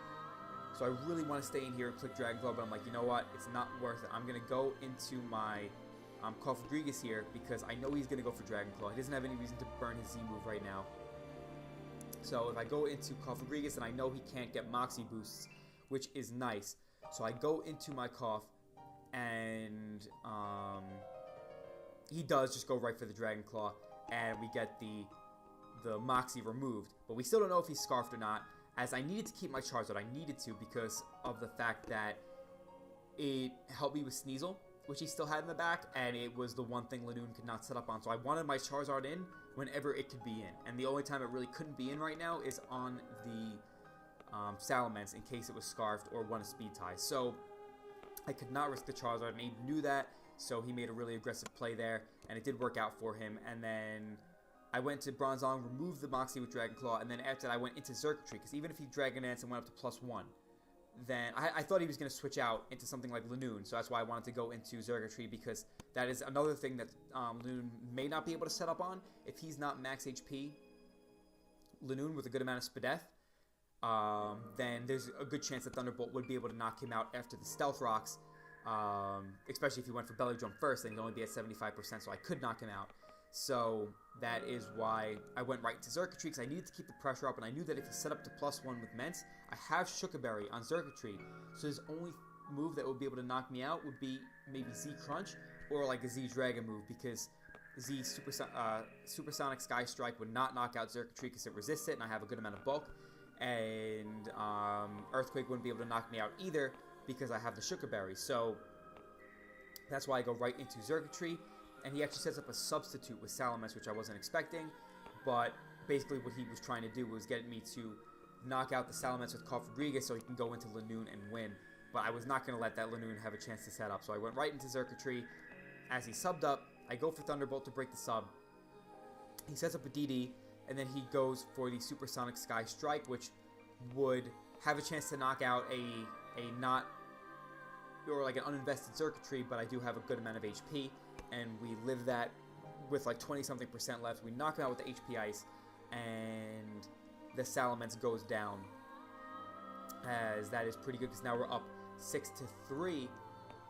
So I really want to stay in here and click Dragon Claw, but I'm like, you know what? It's not worth it. I'm going to go into my Rodriguez here, because I know he's going to go for Dragon Claw. He doesn't have any reason to burn his Z move right now. So if I go into Rodriguez, then I know he can't get Moxie boosts, which is nice. So I go into my Cough, and he does just go right for the Dragon Claw, and we get the Moxie removed. But we still don't know if he's Scarfed or not, as I needed to keep my Charizard. I needed to because of the fact that it helped me with Sneasel, which he still had in the back, and it was the one thing Lanoon could not set up on. So I wanted my Charizard in whenever it could be in. And the only time it really couldn't be in right now is on the Salamence in case it was Scarfed or won a speed tie. So I could not risk the Charizard, and he knew that, so he made a really aggressive play there, and it did work out for him. And then I went to Bronzong, removed the Moxie with Dragon Claw, and then after that I went into Circuitry, because even if he Dragon Dance and went up to +1, then I thought he was going to switch out into something like Lanoon, so that's why I wanted to go into Circuitry, because that is another thing that Lanoon may not be able to set up on. If he's not max HP Lanoon with a good amount of Spadef, then there's a good chance that Thunderbolt would be able to knock him out after the Stealth Rocks, especially if he went for Belly Drum first, then he'd only be at 75%, so I could knock him out. So that is why I went right to Circuitry, because I needed to keep the pressure up, and I knew that if he set up to +1 with Mence, I have Shukaberry on Circuitry, so his only move that would be able to knock me out would be maybe Z Crunch, or like a Z Dragon move, because Z Supersonic Sky Strike would not knock out Circuitry because it resists it, and I have a good amount of bulk, and Earthquake wouldn't be able to knock me out either, because I have the Shukaberry. So that's why I go right into Circuitry, and he actually sets up a substitute with Salamence, which I wasn't expecting, but basically what he was trying to do was get me to knock out the Salamence with Rodriguez so he can go into Lanoon and win, but I was not going to let that Lanoon have a chance to set up, so I went right into Circuitry. As he subbed up, I go for Thunderbolt to break the sub. He sets up a DD, and then he goes for the Supersonic Sky Strike, which would have a chance to knock out a not, or like an uninvested Circuitry, but I do have a good amount of HP, and we live that with like 20-something% left. We knock him out with the HP Ice, and the Salamence goes down, as that is pretty good, because now we're up 6-3,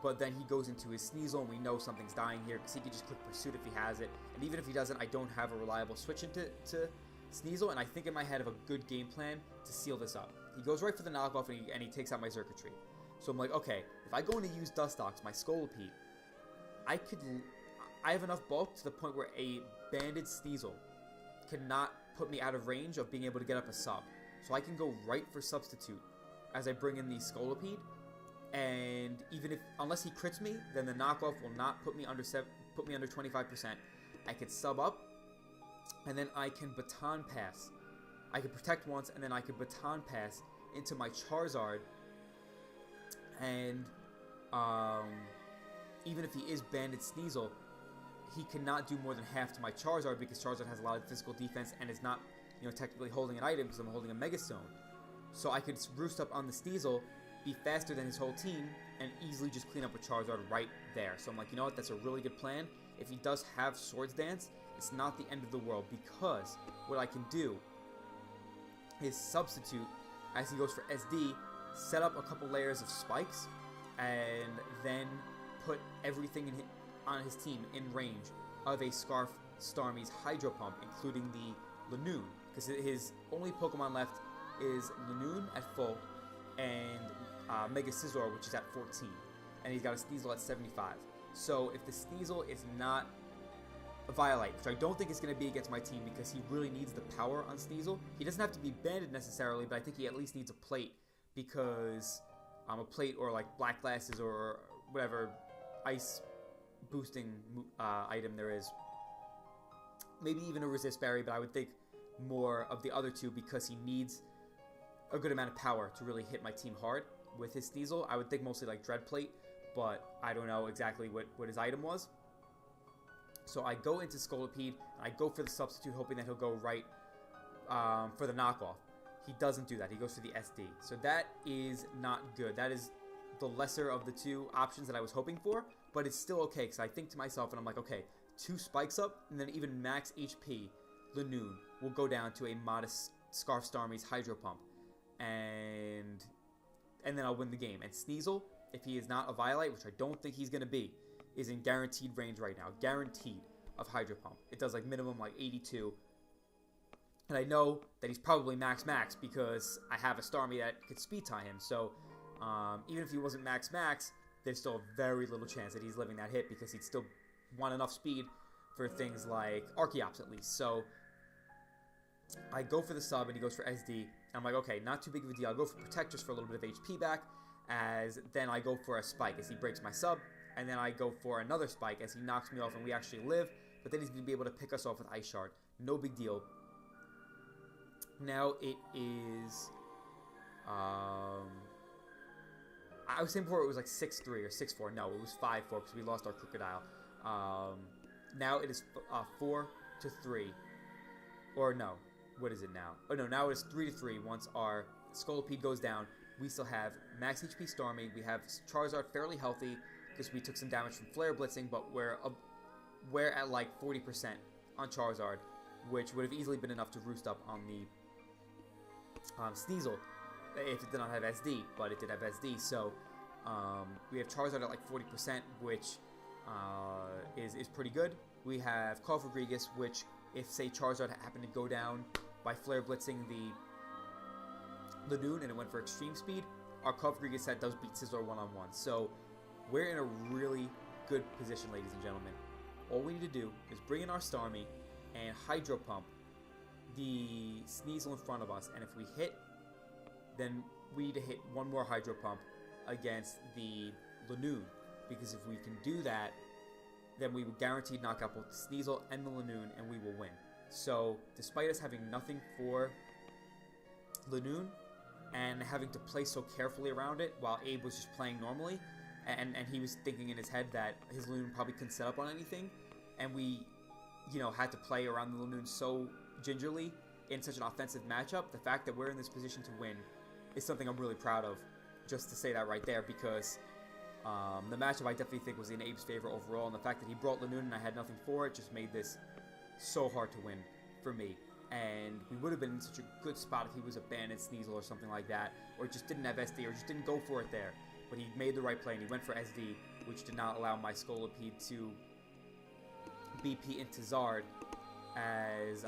but then he goes into his Sneasel, and we know something's dying here, because he can just click Pursuit if he has it, and even if he doesn't, I don't have a reliable switch into Sneasel, and I think in my head of a good game plan to seal this up. He goes right for the knockoff, and he takes out my Circuitry. So I'm like, okay, if I go in to use Dustox, my Scolipede, I have enough bulk to the point where a banded Sneasel cannot put me out of range of being able to get up a sub. So I can go right for Substitute as I bring in the Scolipede, and even if, unless he crits me, then the knockoff will not put me under 25%. I can sub up, and then I can Baton Pass. I can protect once, and then I can Baton Pass into my Charizard, and even if he is banded Sneasel, he cannot do more than half to my Charizard, because Charizard has a lot of physical defense and is not, technically holding an item, because I'm holding a Mega Stone. So I could roost up on the Sneasel, be faster than his whole team, and easily just clean up a Charizard right there. So I'm like, you know what, that's a really good plan. If he does have Swords Dance, it's not the end of the world, because what I can do is substitute, as he goes for SD, set up a couple layers of spikes, and then put everything on his team in range of a Scarf Starmie's Hydro Pump, including the Lanoon, because his only Pokemon left is Lanoon at full, and Mega Scizor, which is at 14. and he's got a Sneasel at 75. So if the Sneasel is not a Violite, which I don't think it's going to be against my team because he really needs the power on Sneasel. He doesn't have to be banded necessarily, but I think he at least needs a plate because a plate or like black glasses or whatever ice boosting item there is. Maybe even a resist berry, but I would think more of the other two because he needs a good amount of power to really hit my team hard with his Sneasel. I would think mostly like Dread Plate, but I don't know exactly what his item was. So I go into Scolipede, and I go for the substitute, hoping that he'll go right for the knockoff. He doesn't do that. He goes for the SD. So that is not good. That is the lesser of the two options that I was hoping for, but it's still okay, because I think to myself, and I'm like, okay, 2 spikes up, and then even max HP, Lanoon will go down to a modest Scarf Starmie's Hydro Pump, and then I'll win the game. And Sneasel, if he is not a Violite, which I don't think he's going to be, is in guaranteed range right now. Guaranteed of Hydro Pump. It does like minimum like 82. And I know that he's probably max because I have a Starmie that could speed tie him. So even if he wasn't max, there's still a very little chance that he's living that hit because he'd still want enough speed for things like Archeops at least. So I go for the sub and he goes for SD. And I'm like, okay, not too big of a deal. I'll go for Protectors for a little bit of HP back. As then I go for a Spike as he breaks my sub. And then I go for another Spike as he knocks me off and we actually live. But then he's going to be able to pick us off with Ice Shard. No big deal. Now it is... I was saying before it was like 6-3 or 6-4. No, it was 5-4 because we lost our Crocodile. Now it is 4-3. Or no, what is it now? Oh no, now it is 3-3 once our Scolipede goes down. We still have max HP Starmie. We have Charizard fairly healthy because we took some damage from Flare Blitzing, but we're at like 40% on Charizard, which would have easily been enough to roost up on the Sneasel if it did not have SD, but it did have SD. So we have Charizard at like 40%, which is pretty good. We have Call for Gregas, which if say Charizard happened to go down by Flare Blitzing the Lanoon and it went for extreme speed, our Call for Gregas set does beat Scizor one-on-one. So we're in a really good position, ladies and gentlemen. All we need to do is bring in our Starmie and Hydro Pump the Sneasel in front of us, and if we hit, then we need to hit one more Hydro Pump against the Lanoon, because if we can do that, then we will guaranteed knock out both the Sneasel and the Lanoon, and we will win. So, despite us having nothing for Lanoon, and having to play so carefully around it, while Abe was just playing normally, and he was thinking in his head that his Lanoon probably couldn't set up on anything, and we, had to play around the Lanoon so gingerly in such an offensive matchup, the fact that we're in this position to win is something I'm really proud of, just to say that right there, because the matchup I definitely think was in Abe's favor overall, and the fact that he brought Lanoon and I had nothing for it just made this so hard to win for me. And we would have been in such a good spot if he was a banded Sneasel or something like that, or just didn't have SD, or just didn't go for it there. But he made the right play, and he went for SD, which did not allow my Scolipede to BP into Zard, as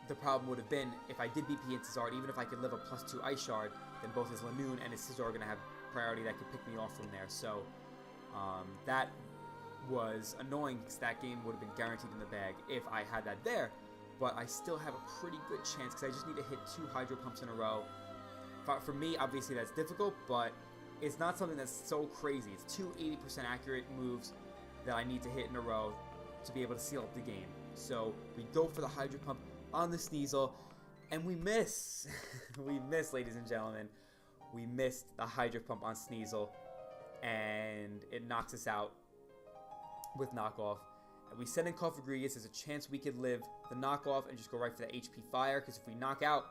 the problem would have been if I did BP into Zard, even if I could live a +2 Ice Shard, then both his Lanoon and his Scizor are going to have priority that could pick me off from there. So that was annoying because that game would have been guaranteed in the bag if I had that there. But I still have a pretty good chance because I just need to hit 2 Hydro Pumps in a row. For me, obviously that's difficult, but it's not something that's so crazy. It's 2 80% accurate moves that I need to hit in a row to be able to seal up the game. So we go for the Hydro Pump on the Sneasel, and we miss. We miss, ladies and gentlemen. We missed the Hydro Pump on Sneasel, and it knocks us out with knockoff. And we send in Call for Gregas. There's a chance we could live the knockoff and just go right for the HP Fire, because if we knock out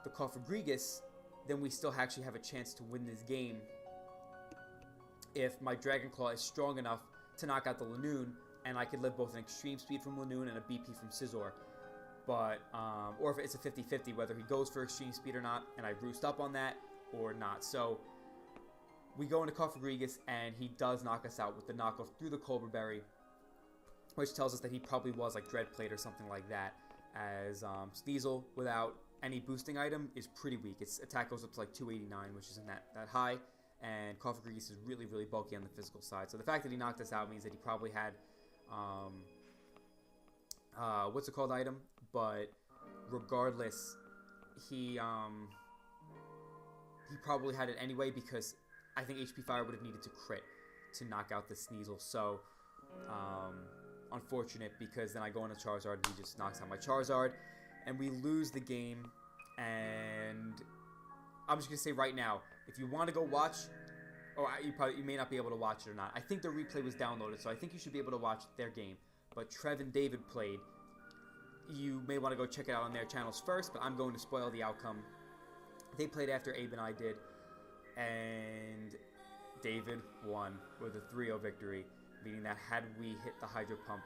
the Call for Gregas, then we still actually have a chance to win this game if my Dragon Claw is strong enough to knock out the Lanoon, and I could live both an extreme speed from Lanoon and a BP from Scizor. But, or if it's a 50-50, whether he goes for extreme speed or not, and I roost up on that or not. So, we go into Call for Gregas, and he does knock us out with the knockoff through the Cobra Berry, which tells us that he probably was like Dread Plate or something like that, as Sneasel, without any boosting item, is pretty weak. Its attack goes up to like 289, which isn't that high, and Coffee Grease is really, really bulky on the physical side. So the fact that he knocked us out means that he probably had, what's it called, item? But regardless, he probably had it anyway, because I think HP Fire would have needed to crit to knock out the Sneasel. So, unfortunate, because then I go into Charizard and he just knocks out my Charizard, and we lose the game. And I'm just gonna say right now, if you want to go watch, or you may not be able to watch it or not. I think the replay was downloaded, so I think you should be able to watch their game. But Trev and David played. You may want to go check it out on their channels first, but I'm going to spoil the outcome. They played after Abe and I did, and David won with a 3-0 victory, meaning that had we hit the Hydro Pump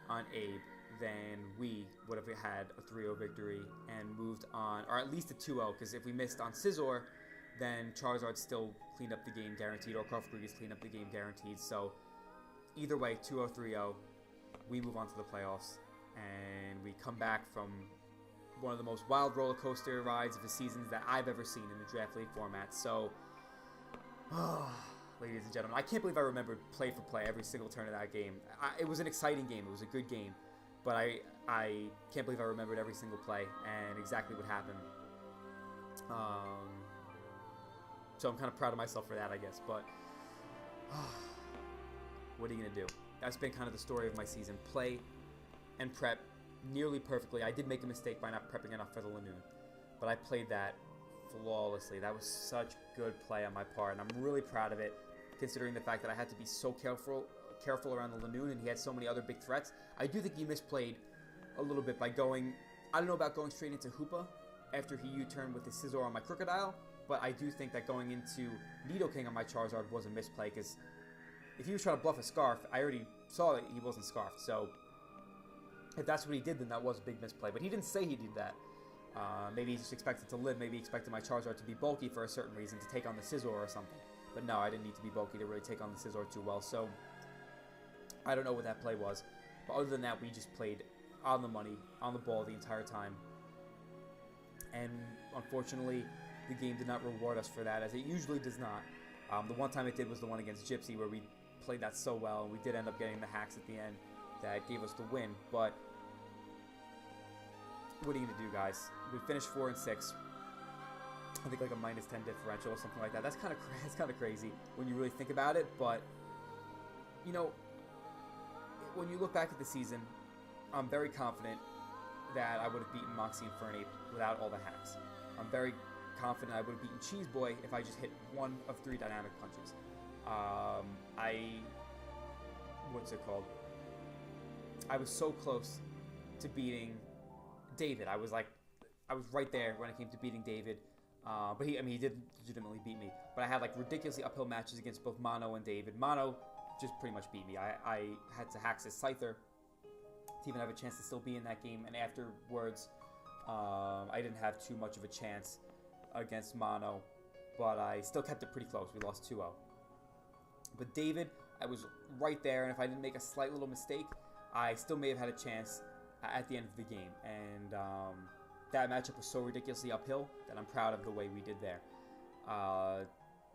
on Abe, then we would have had a 3-0 victory and moved on, or at least a 2-0, because if we missed on Scizor, then Charizard still cleaned up the game guaranteed, or Crawford cleaned up the game guaranteed. So either way, 2-0, 3-0, we move on to the playoffs, and we come back from one of the most wild roller coaster rides of the seasons that I've ever seen in the Draft League format. So, ladies and gentlemen, I can't believe I remembered play for play every single turn of that game. It was an exciting game. It was a good game. But I can't believe I remembered every single play and exactly what happened. So I'm kind of proud of myself for that, I guess. But what are you going to do? That's been kind of the story of my season. Play and prep nearly perfectly. I did make a mistake by not prepping enough for the Lanoon, but I played that flawlessly. That was such good play on my part, and I'm really proud of it, considering the fact that I had to be so careful around the Lanoon, and he had so many other big threats. I do think he misplayed a little bit by going, I don't know about going straight into Hoopa after he U-turned with his Scizor on my Crocodile, but I do think that going into Nidoking on my Charizard was a misplay, because if he was trying to bluff a Scarf, I already saw that he wasn't Scarfed, so if that's what he did, then that was a big misplay. But he didn't say he did that. Maybe he just expected to live. Maybe he expected my Charizard to be bulky for a certain reason, to take on the Scizor or something. But no, I didn't need to be bulky to really take on the Scizor too well. So I don't know what that play was. But other than that, we just played on the money, on the ball the entire time. And unfortunately, the game did not reward us for that, as it usually does not. The one time it did was the one against Gypsy, where we played that so well, and we did end up getting the hacks at the end that gave us the win. But what are you going to do, guys? We finished 4 and 6. I think like a -10 differential or something like that. That's kind of crazy when you really think about it. But, you know, when you look back at the season, I'm very confident that I would have beaten Moxie and Fernape without all the hacks. I'm very confident I would have beaten Cheese Boy if I just hit 1 of 3 dynamic punches. What's it called? I was so close to beating David. I was right there when it came to beating David. But he did legitimately beat me. But I had like ridiculously uphill matches against both Mono and David. Mono just pretty much beat me. I had to hack his Scyther to even have a chance to still be in that game. And afterwards, I didn't have too much of a chance against Mono. But I still kept it pretty close. We lost 2-0. But David, I was right there. And if I didn't make a slight little mistake, I still may have had a chance at the end of the game. And that matchup was so ridiculously uphill that I'm proud of the way we did there.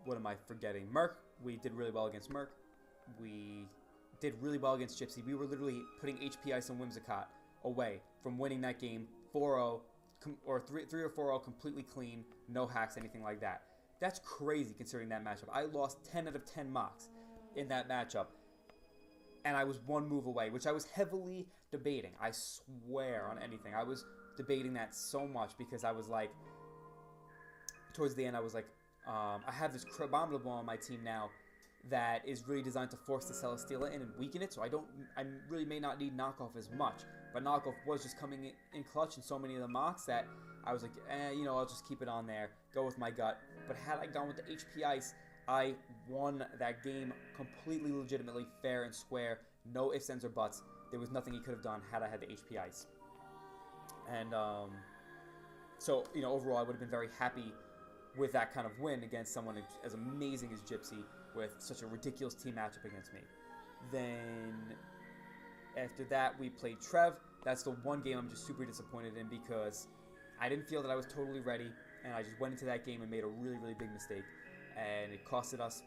What am I forgetting? Merc, we did really well against Merc. We did really well against Gypsy. We were literally putting HP Ice and Whimsicott away from winning that game 4-0 or 3 or 4-0 completely clean, no hacks, anything like that. That's crazy considering that matchup. I lost 10 out of 10 mocks in that matchup, and I was 1 move away, which I was heavily debating. I swear on anything. I was debating that so much because I was like, towards the end, I was like, I have this Crabominable on my team now that is really designed to force the Celesteela in and weaken it, so I really may not need Knockoff as much. But Knockoff was just coming in clutch in so many of the mocks that I was like, you know, I'll just keep it on there, go with my gut. But had I gone with the HP Ice, I won that game completely legitimately, fair and square, no ifs, ands, or buts. There was nothing he could have done had I had the HP Ice. And so, you know, overall, I would have been very happy with that kind of win against someone as amazing as Gypsy with such a ridiculous team matchup against me. Then after that, we played Trev. That's the one game I'm just super disappointed in because I didn't feel that I was totally ready, and I just went into that game and made a really, really big mistake. and it costed us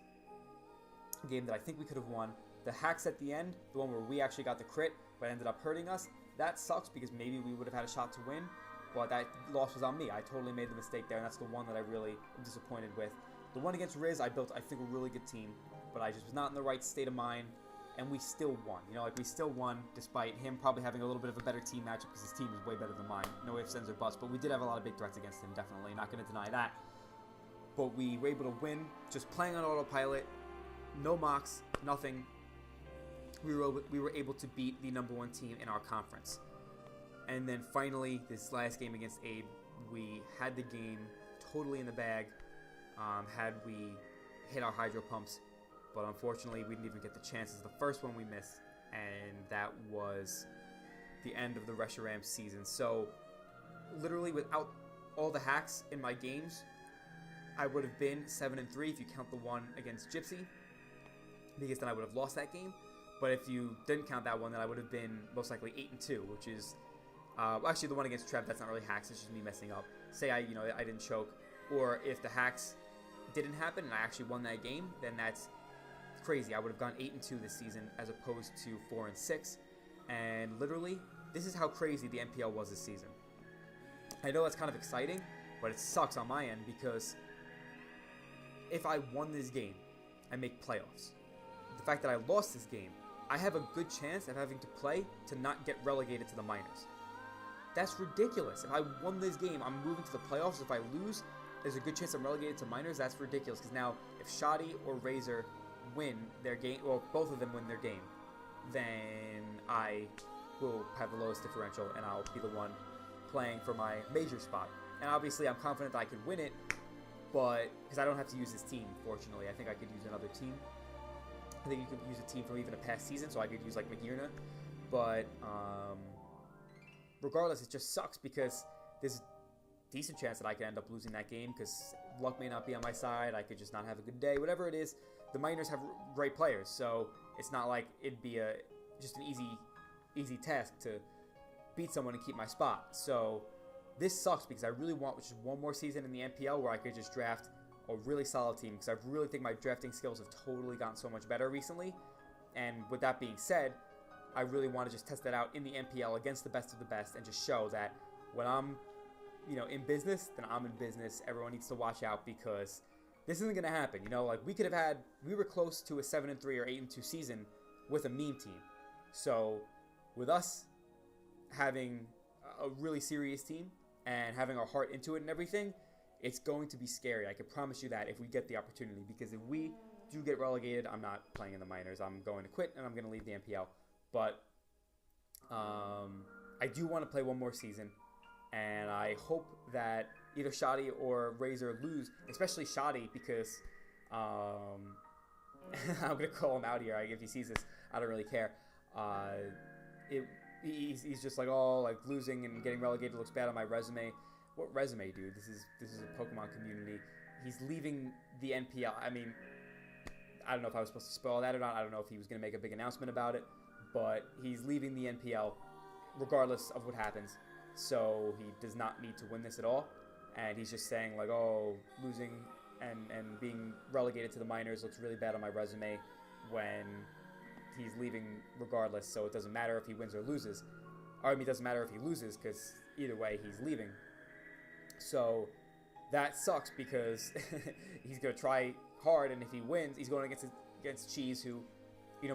a game that I think we could have won. The hacks at the end, the one where we actually got the crit but ended up hurting us, that sucks because maybe we would have had a shot to win, but that loss was on me. I totally made the mistake there, and that's the one that I really am disappointed with. The one against Riz, I built, I think, a really good team, but I just was not in the right state of mind, and we still won. You know, like, we still won despite him probably having a little bit of a better team matchup because his team is way better than mine. No ifs, ands, or buts, but we did have a lot of big threats against him, definitely. Not going to deny that. But we were able to win just playing on autopilot, no mocks, nothing. We were able to beat the #1 team in our conference. And then finally, this last game against Abe, we had the game totally in the bag had we hit our hydro pumps. But unfortunately, we didn't even get the chances. The first one we missed, and that was the end of the Reshirams season. So literally without all the hacks in my games, I would have been 7-3 if you count the one against Gypsy, because then I would have lost that game. But if you didn't count that one, then I would have been most likely 8-2, which is actually the one against Trev. That's not really hacks; it's just me messing up. Say I didn't choke, or if the hacks didn't happen and I actually won that game, then that's crazy. I would have gone 8-2 this season as opposed to 4-6, and literally, this is how crazy the NPL was this season. I know that's kind of exciting, but it sucks on my end because if I won this game, I make playoffs. The fact that I lost this game, I have a good chance of having to play to not get relegated to the minors. That's ridiculous. If I won this game, I'm moving to the playoffs. If I lose, there's a good chance I'm relegated to minors. That's ridiculous, because now if Shoddy or Razor win their game, well, both of them win their game, then I will have the lowest differential, and I'll be the one playing for my major spot. And obviously, I'm confident that I could win it, but because I don't have to use this team, fortunately. I think I could use another team. I think you could use a team from even a past season, so I could use like McGearna. But regardless, it just sucks because there's a decent chance that I could end up losing that game because luck may not be on my side. I could just not have a good day. Whatever it is, the minors have great players, so it's not like it'd be just an easy task to beat someone and keep my spot. So this sucks because I really want just one more season in the NPL where I could just draft a really solid team, because I really think my drafting skills have totally gotten so much better recently. And with that being said, I really want to just test that out in the NPL against the best of the best and just show that when I'm, in business, then I'm in business. Everyone needs to watch out because this isn't going to happen. Like we were close to a 7-3 or 8-2 season with a meme team. So with us having a really serious team and having our heart into it and everything, it's going to be scary. I can promise you that if we get the opportunity, because if we do get relegated, I'm not playing in the minors. I'm going to quit and I'm going to leave the NPL. But I do want to play one more season, and I hope that either Shoddy or Razor lose, especially Shoddy, because I'm going to call him out here. If he sees this, I don't really care. He's just like, losing and getting relegated looks bad on my resume. What resume, dude? This is a Pokemon community. He's leaving the NPL. I mean, I don't know if I was supposed to spoil that or not. I don't know if he was going to make a big announcement about it. But he's leaving the NPL regardless of what happens. So he does not need to win this at all. And he's just saying, like, losing and being relegated to the minors looks really bad on my resume when he's leaving regardless. So it doesn't matter if he wins or loses. It doesn't matter if he loses because either way, he's leaving. So that sucks because he's going to try hard, and if he wins, he's going against Cheese, who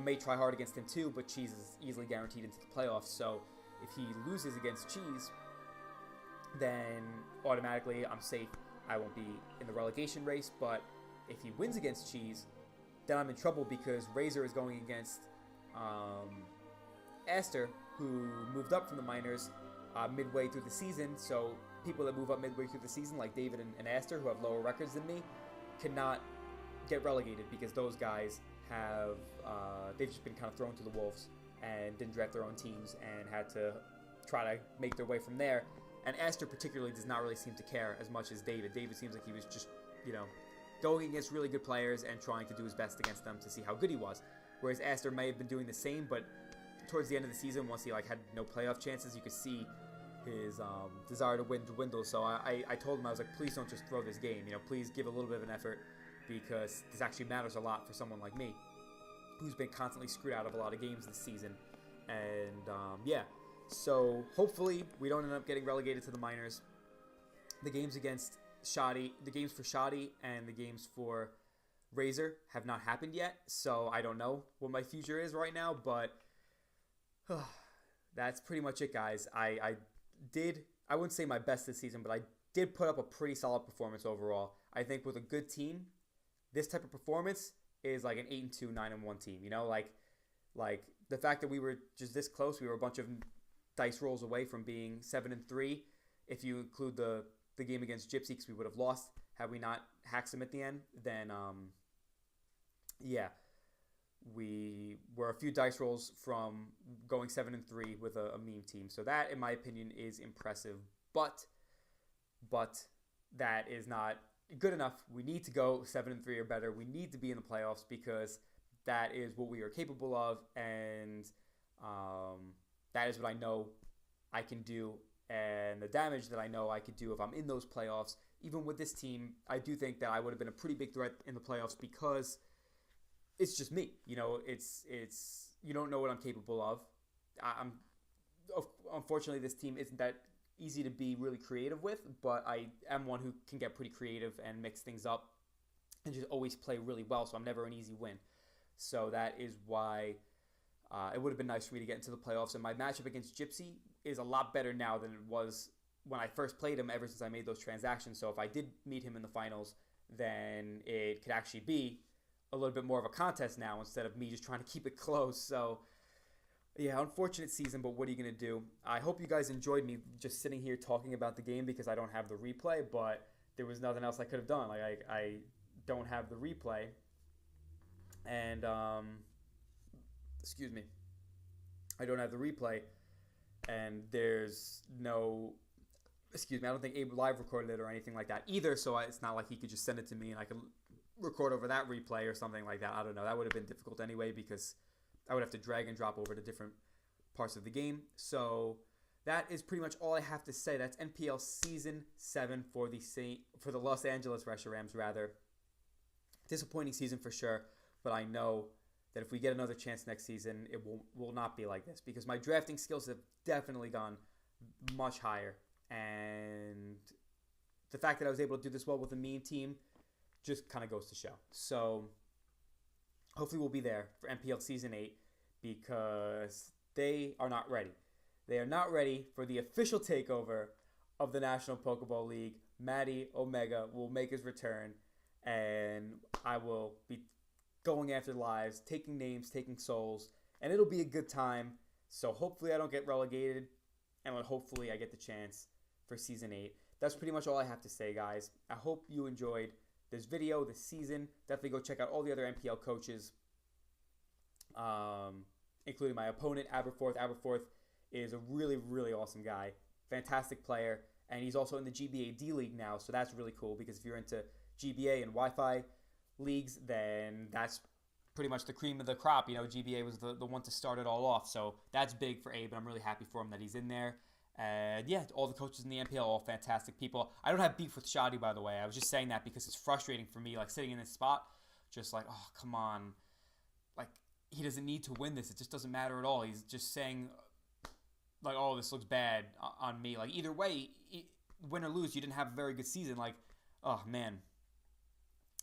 may try hard against him too, but Cheese is easily guaranteed into the playoffs. So if he loses against Cheese, then automatically I'm safe. I won't be in the relegation race, but if he wins against Cheese, then I'm in trouble because Razor is going against Aster, who moved up from the minors midway through the season. So people that move up midway through the season, like David and Aster, who have lower records than me, cannot get relegated because those guys have they've just been kind of thrown to the wolves and didn't draft their own teams and had to try to make their way from there. And Aster particularly does not really seem to care as much as David. David seems like he was just, going against really good players and trying to do his best against them to see how good he was. Whereas Aster may have been doing the same, but towards the end of the season, once he had no playoff chances, you could see his desire to win dwindle. So I told him, I was like, please don't just throw this game. Please give a little bit of an effort because this actually matters a lot for someone like me, who's been constantly screwed out of a lot of games this season. And yeah, so hopefully we don't end up getting relegated to the minors. The games against Shoddy, the games for Shoddy and the games for Razor have not happened yet, so I don't know what my future is right now, but that's pretty much it, guys. I wouldn't say my best this season, but I did put up a pretty solid performance overall. I think with a good team, this type of performance is like an 8-2, 9-1 team. You know, like the fact that we were just this close, we were a bunch of dice rolls away from being 7-3. If you include the game against Gypsy, because we would have lost had we not hacked him at the end, then yeah, we were a few dice rolls from going 7-3 with a meme team. So that, in my opinion, is impressive. But that is not good enough. We need to go 7-3 or better. We need to be in the playoffs because that is what we are capable of, and that is what I know I can do, and the damage that I know I could do if I'm in those playoffs. Even with this team, I do think that I would have been a pretty big threat in the playoffs because it's just me. You know, it's you don't know what I'm capable of. Unfortunately, this team isn't that easy to be really creative with, but I am one who can get pretty creative and mix things up and just always play really well, so I'm never an easy win. So that is why it would have been nice for me to get into the playoffs. And my matchup against Gypsy is a lot better now than it was when I first played him ever since I made those transactions. So if I did meet him in the finals, then it could actually be a little bit more of a contest now instead of me just trying to keep it close. So yeah, unfortunate season, but what are you going to do? I hope you guys enjoyed me just sitting here talking about the game because I don't have the replay, but there was nothing else I could have done. Like I don't have the replay. And excuse me, I don't have the replay, and there's no, excuse me, I don't think Abe live recorded it or anything like that either, so it's not like he could just send it to me and I could record over that replay or something like that. I don't know, that would have been difficult anyway because I would have to drag and drop over to different parts of the game. So that is pretty much all I have to say. That's NPL Season 7 for the Los Angeles Reshirams, rather. Disappointing season for sure, but I know that if we get another chance next season, it will not be like this because my drafting skills have definitely gone much higher. And the fact that I was able to do this well with a meme team just kind of goes to show. So hopefully we'll be there for NPL Season 8 because they are not ready. They are not ready for the official takeover of the National Pokeball League. Matty Omega will make his return, and I will be going after lives, taking names, taking souls, and it'll be a good time. So hopefully I don't get relegated, and hopefully I get the chance for Season 8. That's pretty much all I have to say, guys. I hope you enjoyed this video, this season. Definitely go check out all the other NPL coaches, including my opponent, Aberforth. Aberforth is a really, really awesome guy. Fantastic player. And he's also in the GBA D League now, so that's really cool because if you're into GBA and Wi-Fi leagues, then that's pretty much the cream of the crop. You know, GBA was the one to start it all off, so that's big for Abe, and I'm really happy for him that he's in there. And yeah, all the coaches in the NPL, all fantastic people. I don't have beef with Shoddy, by the way. I was just saying that because it's frustrating for me, like sitting in this spot, just like, oh, come on. Like, he doesn't need to win this. It just doesn't matter at all. He's just saying, like, oh, this looks bad on me. Like, either way, win or lose, you didn't have a very good season. Like, oh, man.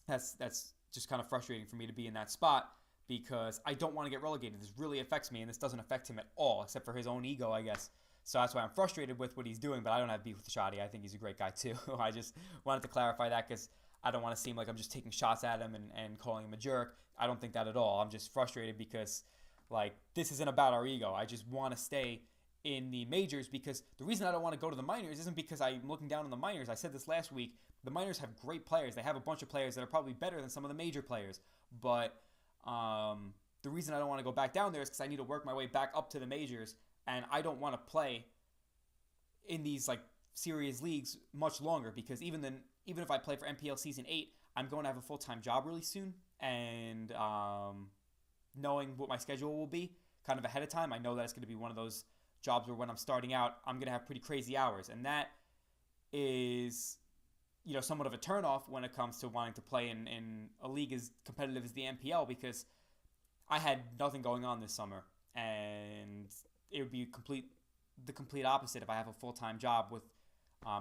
That's just kind of frustrating for me to be in that spot because I don't want to get relegated. This really affects me, and this doesn't affect him at all, except for his own ego, I guess. So that's why I'm frustrated with what he's doing, but I don't have beef with Shoddy. I think he's a great guy, too. I just wanted to clarify that because I don't want to seem like I'm just taking shots at him and calling him a jerk. I don't think that at all. I'm just frustrated because, like, this isn't about our ego. I just want to stay in the majors because the reason I don't want to go to the minors isn't because I'm looking down on the minors. I said this last week. The minors have great players. They have a bunch of players that are probably better than some of the major players. But the reason I don't want to go back down there is because I need to work my way back up to the majors, and I don't want to play in these like serious leagues much longer because even if I play for NPL Season 8, I'm going to have a full-time job really soon, and knowing what my schedule will be kind of ahead of time, I know that it's going to be one of those jobs where when I'm starting out, I'm going to have pretty crazy hours, and that is somewhat of a turnoff when it comes to wanting to play in a league as competitive as the NPL, because I had nothing going on this summer, and it would be the complete opposite if I have a full-time job with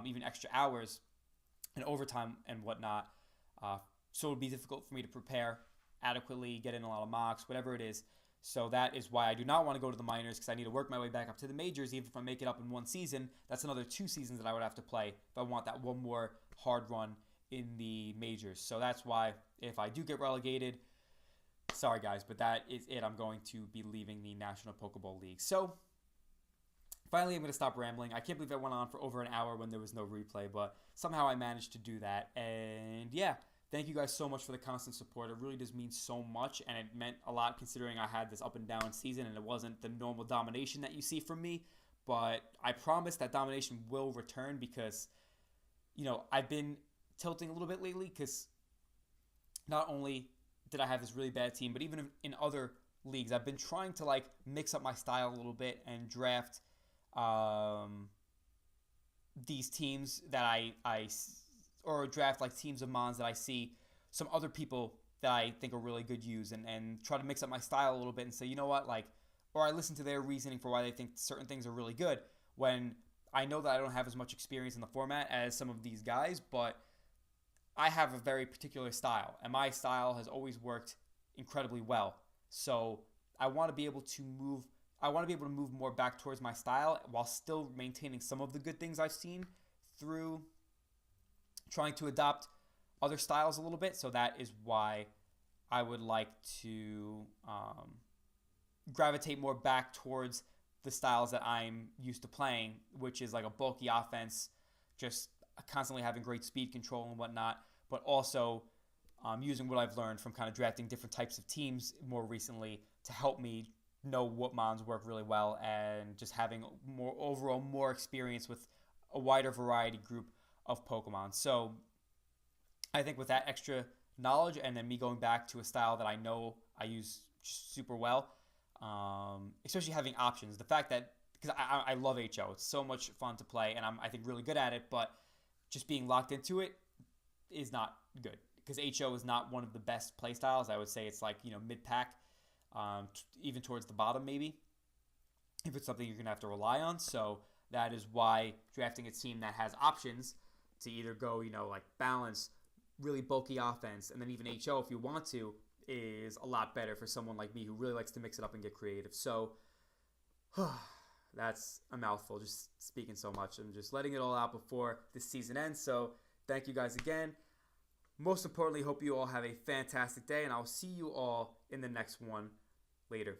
even extra hours and overtime and whatnot. So it would be difficult for me to prepare adequately, get in a lot of mocks, whatever it is. So that is why I do not want to go to the minors, because I need to work my way back up to the majors. Even if I make it up in one season, that's another 2 seasons that I would have to play if I want that one more hard run in the majors. So that's why if I do get relegated, sorry guys, but that is it. I'm going to be leaving the National Pokeball League. So finally, I'm going to stop rambling. I can't believe I went on for over an hour when there was no replay, but somehow I managed to do that. And yeah, thank you guys so much for the constant support. It really does mean so much, and it meant a lot considering I had this up and down season, and it wasn't the normal domination that you see from me. But I promise that domination will return, because, I've been tilting a little bit lately, because not only did I have this really bad team, but even in other leagues, I've been trying to mix up my style a little bit and draft these teams that or draft teams of mons that I see some other people that I think are really good use, and try to mix up my style a little bit and say, you know what, or I listen to their reasoning for why they think certain things are really good, when I know that I don't have as much experience in the format as some of these guys, but I have a very particular style, and my style has always worked incredibly well. So I want to be able to move more back towards my style while still maintaining some of the good things I've seen through trying to adopt other styles a little bit. So that is why I would like to gravitate more back towards the styles that I'm used to playing, which is a bulky offense, just constantly having great speed control and whatnot, but also using what I've learned from kind of drafting different types of teams more recently to help me know what mons work really well, and just having more experience with a wider variety group of Pokemon. So I think with that extra knowledge, and then me going back to a style that I know I use super well, especially having options, the fact that, because I love HO, it's so much fun to play, and I think really good at it, but just being locked into it is not good, because HO is not one of the best play styles. I would say it's mid-pack, even towards the bottom maybe, if it's something you're going to have to rely on. So that is why drafting a team that has options to either go, balance, really bulky offense, and then even HO if you want to, is a lot better for someone like me who really likes to mix it up and get creative. So that's a mouthful, just speaking so much. I'm just letting it all out before this season ends. So thank you guys again. Most importantly, hope you all have a fantastic day, and I'll see you all in the next one later.